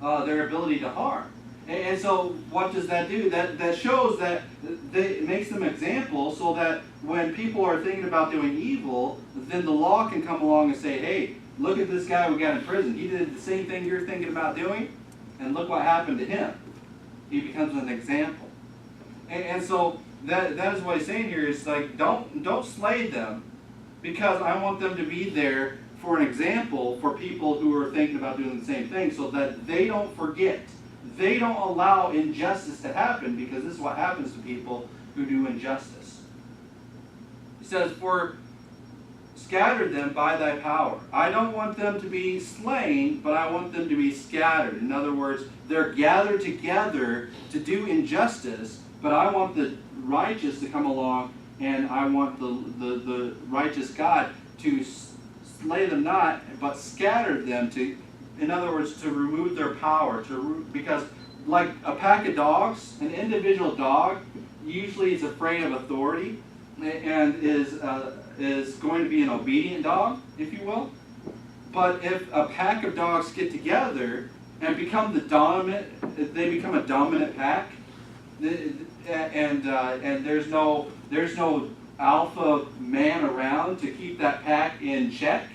their ability to harm. And so what does that do? That shows that it makes them examples so that when people are thinking about doing evil, then the law can come along and say, hey, look at this guy we got in prison. He did the same thing you're thinking about doing, and look what happened to him. He becomes an example. And so that is what he's saying here is like, don't slay them, because I want them to be there for an example for people who are thinking about doing the same thing, so that they don't forget. They don't allow injustice to happen, because this is what happens to people who do injustice. He says, for scatter them by thy power. I don't want them to be slain, but I want them to be scattered. In other words, they're gathered together to do injustice, but I want the righteous to come along, and I want the righteous God to slay them not, but scatter them, to, in other words, to remove their power. Because like a pack of dogs, an individual dog usually is afraid of authority and is going to be an obedient dog, if you will. But if a pack of dogs get together and become they become a dominant pack, and there's no alpha man around to keep that pack in check,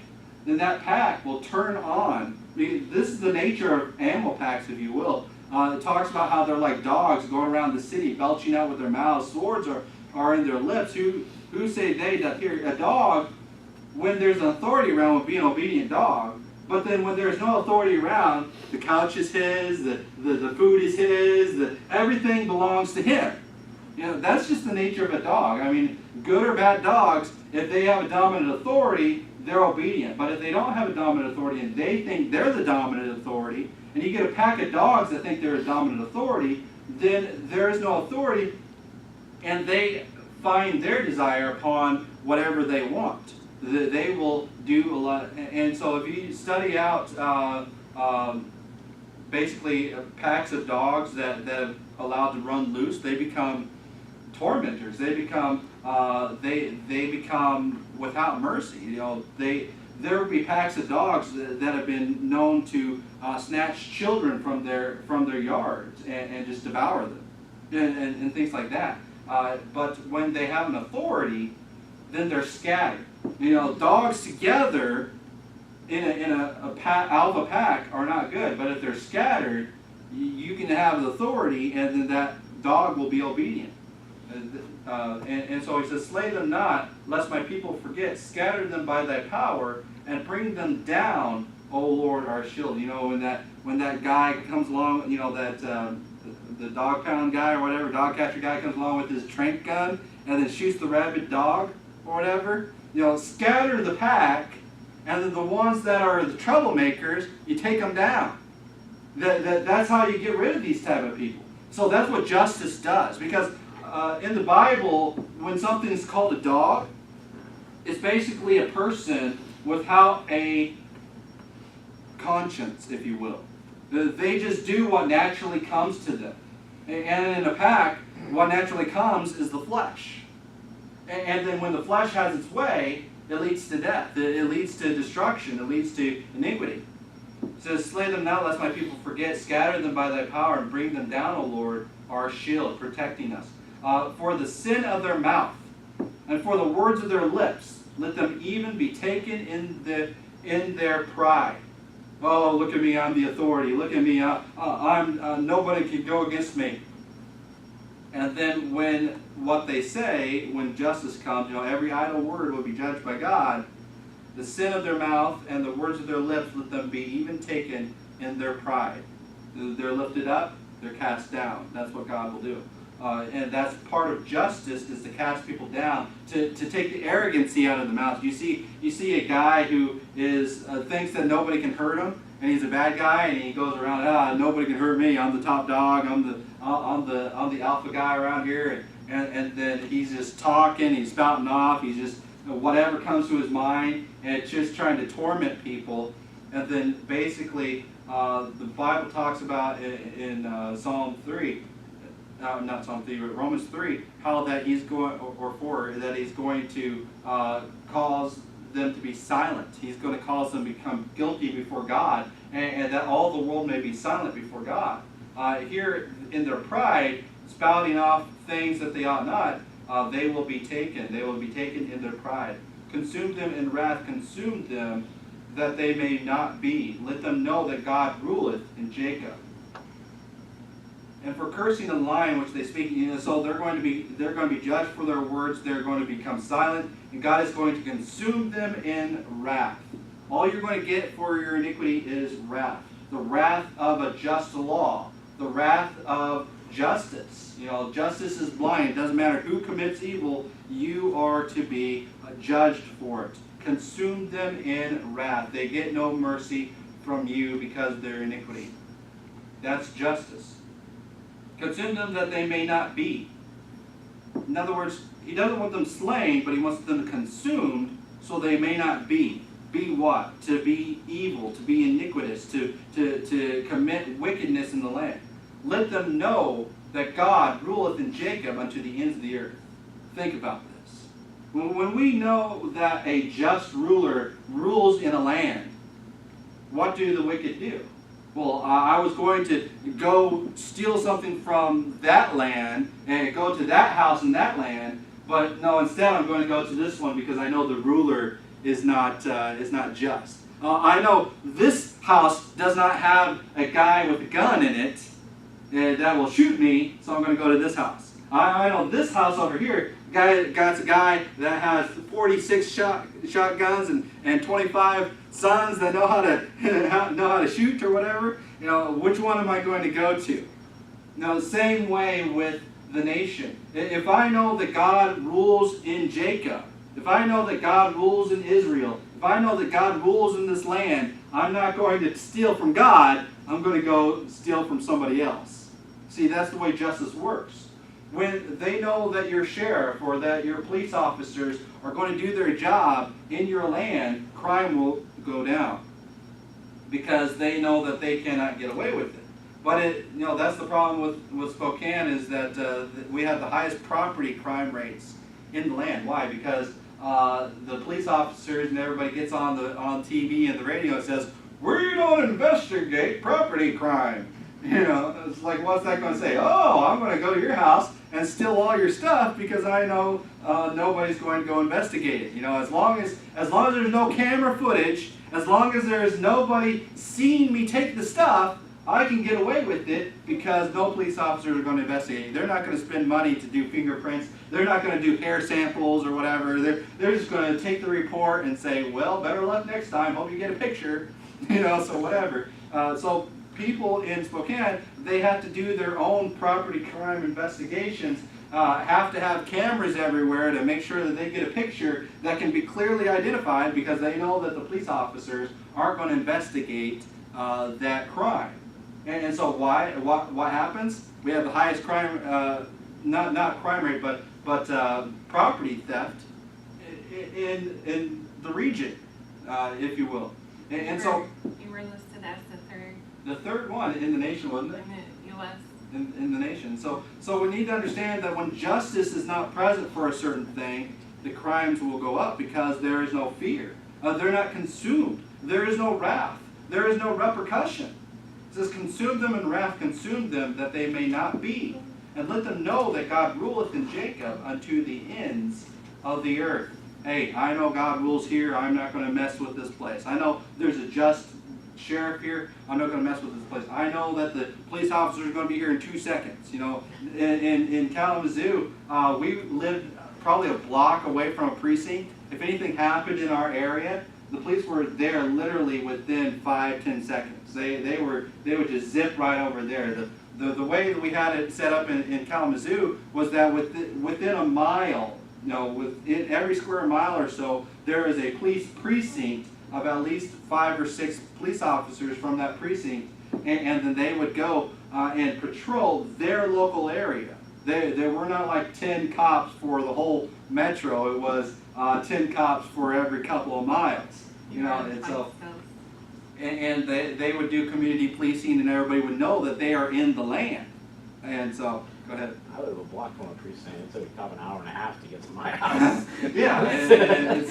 then that pack will turn on. This is the nature of animal packs, if you will. It talks about how they're like dogs going around the city, belching out with their mouths. Swords are in their lips. Who say they that here? A dog, when there's an authority around, will be an obedient dog. But then when there's no authority around, the couch is his, the food is his, everything belongs to him. You know, that's just the nature of a dog. I mean, good or bad dogs, if they have a dominant authority, they're obedient. But if they don't have a dominant authority and they think they're the dominant authority, and you get a pack of dogs that think they're a dominant authority, then there is no authority, and they find their desire upon whatever they want. They will do a lot. And so if you study out basically packs of dogs that are allowed to run loose, they become tormentors. They become without mercy. You know, there will be packs of dogs that have been known to snatch children from their yards and just devour them and things like that. But when they have an authority, then they're scattered. You know, dogs together in a alpha pack are not good, but if they're scattered, you can have the authority, and then that dog will be obedient. And so he says, slay them not, lest my people forget. Scatter them by thy power, and bring them down, O Lord, our shield. You know, when that guy comes along, you know, that the dog pound guy or whatever, dog catcher guy comes along with his trank gun and then shoots the rabid dog or whatever. You know, scatter the pack, and then the ones that are the troublemakers, you take them down. That's how you get rid of these type of people. So that's what justice does. Because in the Bible, when something is called a dog, it's basically a person without a conscience, if you will. They just do what naturally comes to them. And in a pack, what naturally comes is the flesh. And then when the flesh has its way, it leads to death. It leads to destruction. It leads to iniquity. It says, slay them not, lest my people forget. Scatter them by thy power, and bring them down, O Lord, our shield, protecting us. For the sin of their mouth, and for the words of their lips, let them even be taken in their pride. Oh, look at me, I'm the authority. Look at me, nobody can go against me. And then when what they say, when justice comes, you know, every idle word will be judged by God. The sin of their mouth and the words of their lips, let them be even taken in their pride. They're lifted up, they're cast down. That's what God will do. And that's part of justice, is to cast people down, to take the arrogancy out of the mouth. You see a guy who is thinks that nobody can hurt him, and he's a bad guy, and he goes around, nobody can hurt me. I'm the top dog. I'm the alpha guy around here, and then he's just talking. He's spouting off. He's just whatever comes to his mind, and it's just trying to torment people. And then basically, the Bible talks about in Psalm 3. Not Psalm 3, but Romans 3, how that he's going, or 4, that he's going to cause them to be silent. He's going to cause them to become guilty before God, and that all the world may be silent before God. Here, in their pride, spouting off things that they ought not, they will be taken. They will be taken in their pride. Consume them in wrath, consume them that they may not be. Let them know that God ruleth in Jacob. And for cursing and lying which they speak, so they're going to be judged for their words. They're going to become silent, and God is going to consume them in wrath. All you're going to get for your iniquity is wrath. The wrath of a just law. The wrath of justice. Justice is blind. It doesn't matter who commits evil, you are to be judged for it. Consume them in wrath. They get no mercy from you because of their iniquity. That's justice. Consume them that they may not be. In other words, he doesn't want them slain, but he wants them consumed so they may not be. Be what? To be evil, to be iniquitous, to commit wickedness in the land. Let them know that God ruleth in Jacob unto the ends of the earth. Think about this. When we know that a just ruler rules in a land, what do the wicked do? Well, I was going to go steal something from that land and go to that house in that land, but no, instead I'm going to go to this one because I know the ruler is not just. I know this house does not have a guy with a gun in it that will shoot me, so I'm going to go to this house. I know this house over here got a guy that has 46 shotguns and 25 sons that know how to shoot or whatever. Which one am I going to go to? The same way with the nation. If I know that God rules in Jacob, if I know that God rules in Israel, if I know that God rules in this land, I'm not going to steal from God. I'm going to go steal from somebody else. See, that's the way justice works. When they know that your sheriff or that your police officers are going to do their job in your land, crime will go down because they know that they cannot get away with it. But that's the problem with Spokane, is that we have the highest property crime rates in the land. Why? Because the police officers and everybody gets on TV and the radio and says, "We don't investigate property crime." It's like, what's that going to say? Oh, I'm going to go to your house and steal all your stuff because I know nobody's going to go investigate it. As long as there's no camera footage, as long as there's nobody seeing me take the stuff, I can get away with it because no police officers are going to investigate it. They're not going to spend money to do fingerprints. They're not going to do hair samples or whatever. They're just going to take the report and say, well, better luck next time. Hope you get a picture. So whatever. So people in Spokane, they have to do their own property crime investigations, have to have cameras everywhere to make sure that they get a picture that can be clearly identified because they know that the police officers aren't going to investigate that crime. And so what happens? We have the highest crime, not crime rate, but property theft in the region, if you will. And so you were listed as the third one in the nation, wasn't it? in the U.S. In the nation. So we need to understand that when justice is not present for a certain thing, the crimes will go up because there is no fear. They're not consumed. There is no wrath. There is no repercussion. It says, "Consume them in wrath, consume them that they may not be. And let them know that God ruleth in Jacob unto the ends of the earth." Hey, I know God rules here. I'm not going to mess with this place. I know there's a just sheriff here. I'm not going to mess with this place. I know that the police officers are going to be here in 2 seconds. In Kalamazoo, we lived probably a block away from a precinct. If anything happened in our area, the police were there literally within 5-10 seconds. They would just zip right over there. The way that we had it set up in Kalamazoo was that within a mile, within every square mile or so, there is a police precinct of at least 5 or 6 police officers from that precinct, and then they would go and patrol their local area. There were not like 10 cops for the whole metro. It was 10 cops for every couple of miles. And so, and they would do community policing, and everybody would know that they are in the land. And so, Go ahead. I live a block from a precinct. It took about an hour and a half to get to my house. Yeah, and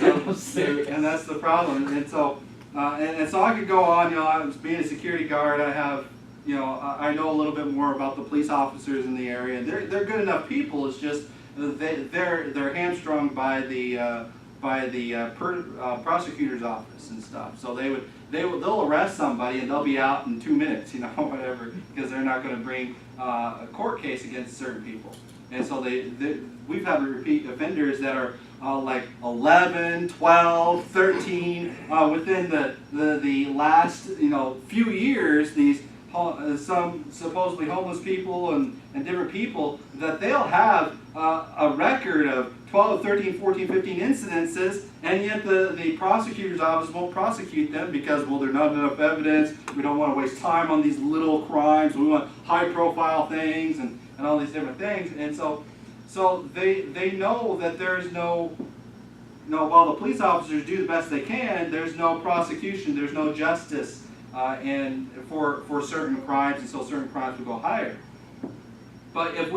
that's the problem. And so I could go on. I was being a security guard. I have, I know a little bit more about the police officers in the area. They're good enough people. It's just they're hamstrung by the prosecutor's office and stuff. So they'll arrest somebody and they'll be out in 2 minutes, whatever, because they're not going to bring a court case against certain people. And so we've had repeat offenders that are like 11, 12, 13 within the last few years. These some supposedly homeless people and different people that they'll have a record of 12, 13, 14, 15 incidences, and yet the prosecutor's office won't prosecute them because, well, there's not enough evidence. We don't want to waste time on these little crimes. We want high-profile things and all these different things. And so they know that there's while the police officers do the best they can, there's no prosecution, there's no justice and for certain crimes, and so certain crimes will go higher. But if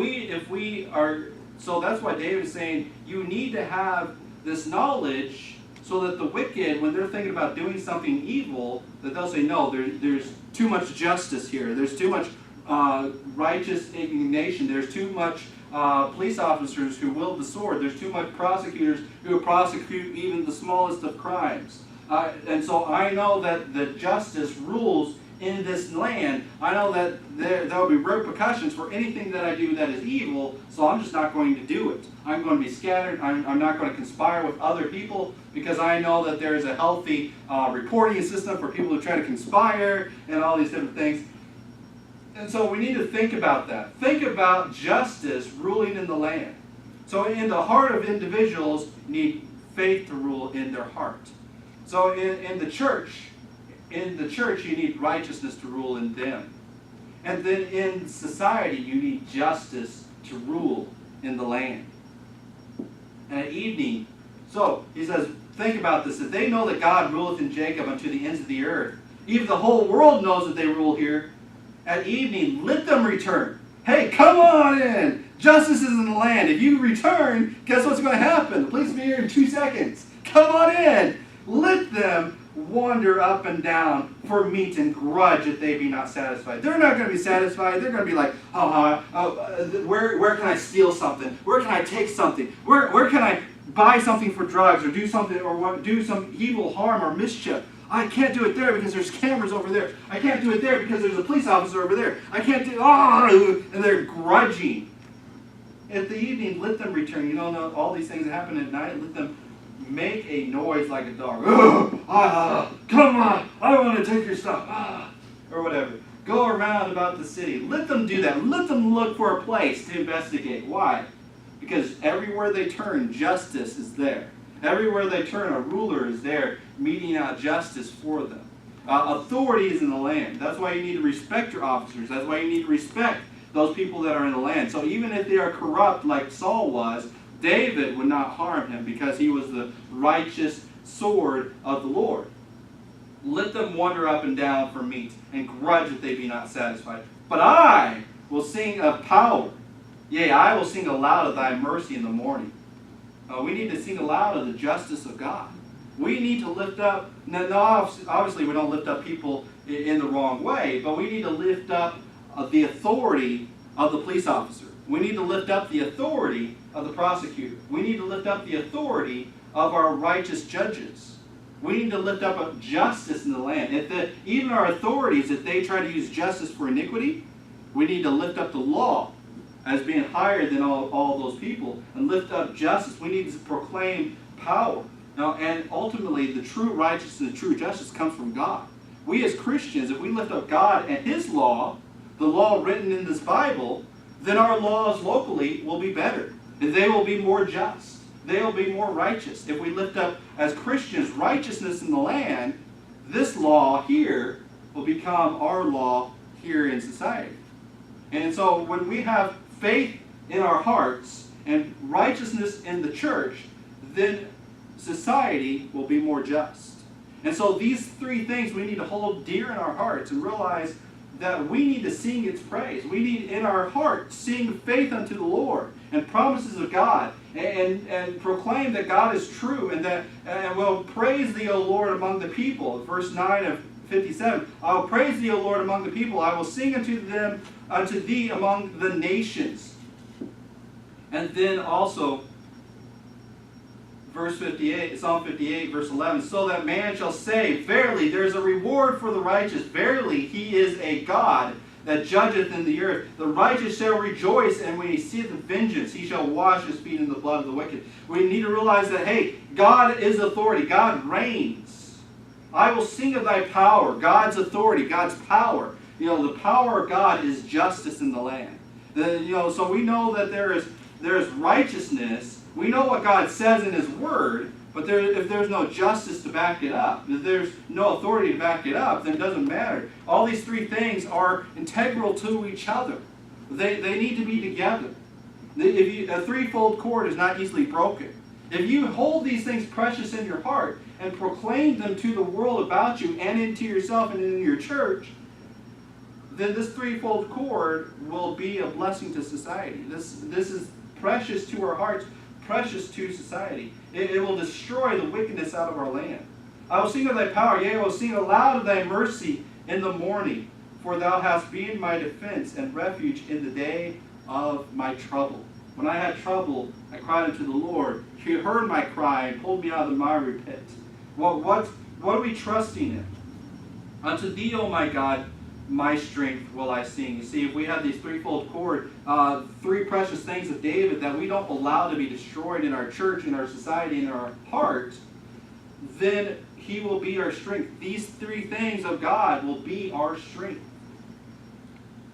we are, so that's why David is saying you need to have this knowledge so that the wicked, when they're thinking about doing something evil, that they'll say, no, there's too much justice here. There's too much righteous indignation. There's too much police officers who wield the sword. There's too much prosecutors who prosecute even the smallest of crimes. And so I know that the justice rules in this land. I know that there will be repercussions for anything that I do that is evil, so I'm just not going to do it. I'm going to be scattered. I'm not going to conspire with other people because I know that there is a healthy reporting system for people who try to conspire and all these different things. And so we need to think about that. Think about justice ruling in the land. So in the heart of individuals, you need faith to rule in their heart. So in the church, you need righteousness to rule in them. And then in society, you need justice to rule in the land. And at evening, so he says, think about this, that they know that God ruleth in Jacob unto the ends of the earth. Even the whole world knows that they rule here. At evening, let them return. Hey, come on in. Justice is in the land. If you return, guess what's going to happen? The police will be here in 2 seconds. Come on in. Let them wander up and down for meat and grudge if they be not satisfied. They're not going to be satisfied. They're going to be like, where can I steal something? Where can I take something? Where can I buy something for drugs or do something or do some evil harm or mischief? I can't do it there because there's cameras over there. I can't do it there because there's a police officer over there. I can't do and they're grudging. At the evening, let them return. All these things that happen at night, let them make a noise like a dog. Come on, I want to take your stuff. Or whatever. Go around about the city. Let them do that. Let them look for a place to investigate. Why? Because everywhere they turn, justice is there. Everywhere they turn, a ruler is there meting out justice for them. Authority is in the land. That's why you need to respect your officers. That's why you need to respect those people that are in the land. So even if they are corrupt like Saul was, David would not harm him because he was the righteous sword of the Lord. Let them wander up and down for meat and grudge if they be not satisfied. But I will sing of power. Yea, I will sing aloud of thy mercy in the morning. We need to sing aloud of the justice of God. We need to lift up, now obviously we don't lift up people in the wrong way, but we need to lift up the authority of the police officer. We need to lift up the authority of the prosecutor. We need to lift up the authority of our righteous judges. We need to lift up justice in the land. Even our authorities, if they try to use justice for iniquity, we need to lift up the law as being higher than all those people and lift up justice. We need to proclaim power. Now, and ultimately, the true righteousness and the true justice comes from God. We as Christians, if we lift up God and His law, the law written in this Bible, then our laws locally will be better. And they will be more just. They will be more righteous. If we lift up, as Christians, righteousness in the land, this law here will become our law here in society. And so when we have faith in our hearts and righteousness in the church, then society will be more just. And so these three things we need to hold dear in our hearts and realize that we need to sing its praise. We need in our heart sing faith unto the Lord and promises of God, and proclaim that God is true, and will praise thee, O Lord, among the people. Verse 9 of 57, I will praise thee, O Lord, among the people. I will sing unto thee among the nations. And then also, verse 58, Psalm 58, verse 11, so that man shall say, verily, there is a reward for the righteous. Verily, he is a God that judgeth in the earth. The righteous shall rejoice, and when he seeth the vengeance, he shall wash his feet in the blood of the wicked. We need to realize that, hey, God is authority. God reigns. I will sing of thy power, God's authority, God's power. The power of God is justice in the land. So we know that there is righteousness. We know what God says in his word, but if there's no justice to back it up, if there's no authority to back it up, then it doesn't matter. All these three things are integral to each other. They need to be together. A threefold cord is not easily broken. If you hold these things precious in your heart and proclaim them to the world about you and into yourself and in your church, then this threefold cord will be a blessing to society. This is precious to our hearts, precious to society. It will destroy the wickedness out of our land. I will sing of thy power, yea, I will sing aloud of thy mercy in the morning, for thou hast been my defense and refuge in the day of my trouble. When I had trouble, I cried unto the Lord. He heard my cry and pulled me out of the miry pit. What are we trusting in? Unto thee, O my God, my strength will I sing. You see, if we have these threefold cord, three precious things of David that we don't allow to be destroyed in our church, in our society, in our heart, then he will be our strength. These three things of God will be our strength.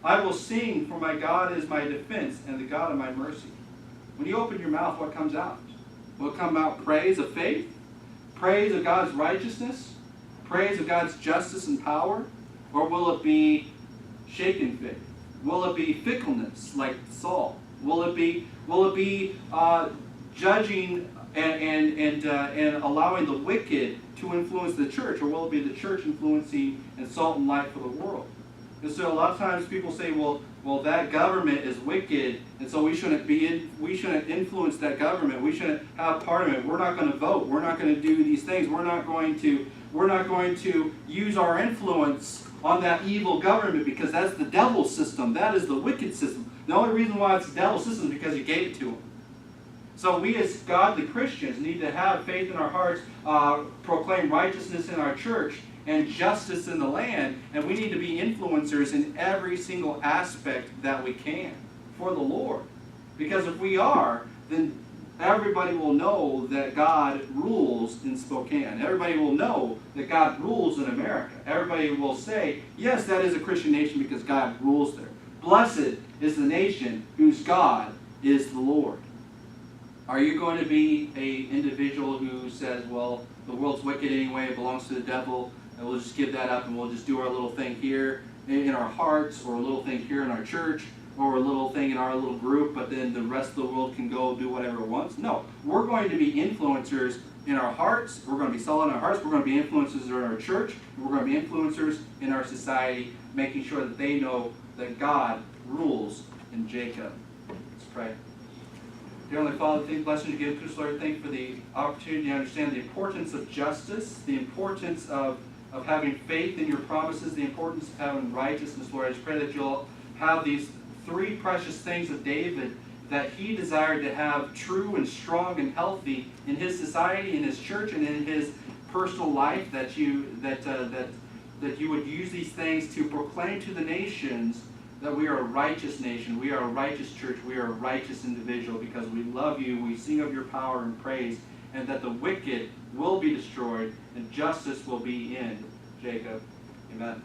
I will sing, for my God is my defense and the God of my mercy. When you open your mouth, what comes out? Will come out praise of faith? Praise of God's righteousness? Praise of God's justice and power? Or will it be shaken faith? Will it be fickleness like Saul? Will it be judging and allowing the wicked to influence the church? Or will it be the church influencing and salt and light for the world? And so a lot of times people say, well, that government is wicked, and so we shouldn't influence that government. We shouldn't have part of it. We're not going to vote. We're not going to do these things. We're not going to use our influence on that evil government because that's the devil's system. That is the wicked system. The only reason why it's the devil's system is because he gave it to him. So we as godly Christians need to have faith in our hearts, proclaim righteousness in our church, and justice in the land, and we need to be influencers in every single aspect that we can for the Lord. Because if we are, then everybody will know that God rules in Spokane. Everybody will know that God rules in America. Everybody will say, yes, that is a Christian nation because God rules there. Blessed is the nation whose God is the Lord. Are you going to be an individual who says, well, the world's wicked anyway, it belongs to the devil, and we'll just give that up and we'll just do our little thing here in our hearts, or a little thing here in our church, or a little thing in our little group, but then the rest of the world can go do whatever it wants? No. We're going to be influencers in our hearts. We're going to be solid in our hearts. We're going to be influencers in our church. We're going to be influencers in our society, making sure that they know that God rules in Jacob. Let's pray. Dear Heavenly Father, thank you, blessings you give to us, Lord. Thank you for the opportunity to understand the importance of justice, the importance of having faith in your promises, the importance of having righteousness, Lord. I just pray that you'll have these three precious things of David that he desired to have true and strong and healthy in his society, in his church, and in his personal life, that you would use these things to proclaim to the nations that we are a righteous nation, we are a righteous church, we are a righteous individual because we love you, we sing of your power and praise, and that the wicked will be destroyed and justice will be in Jacob. Amen.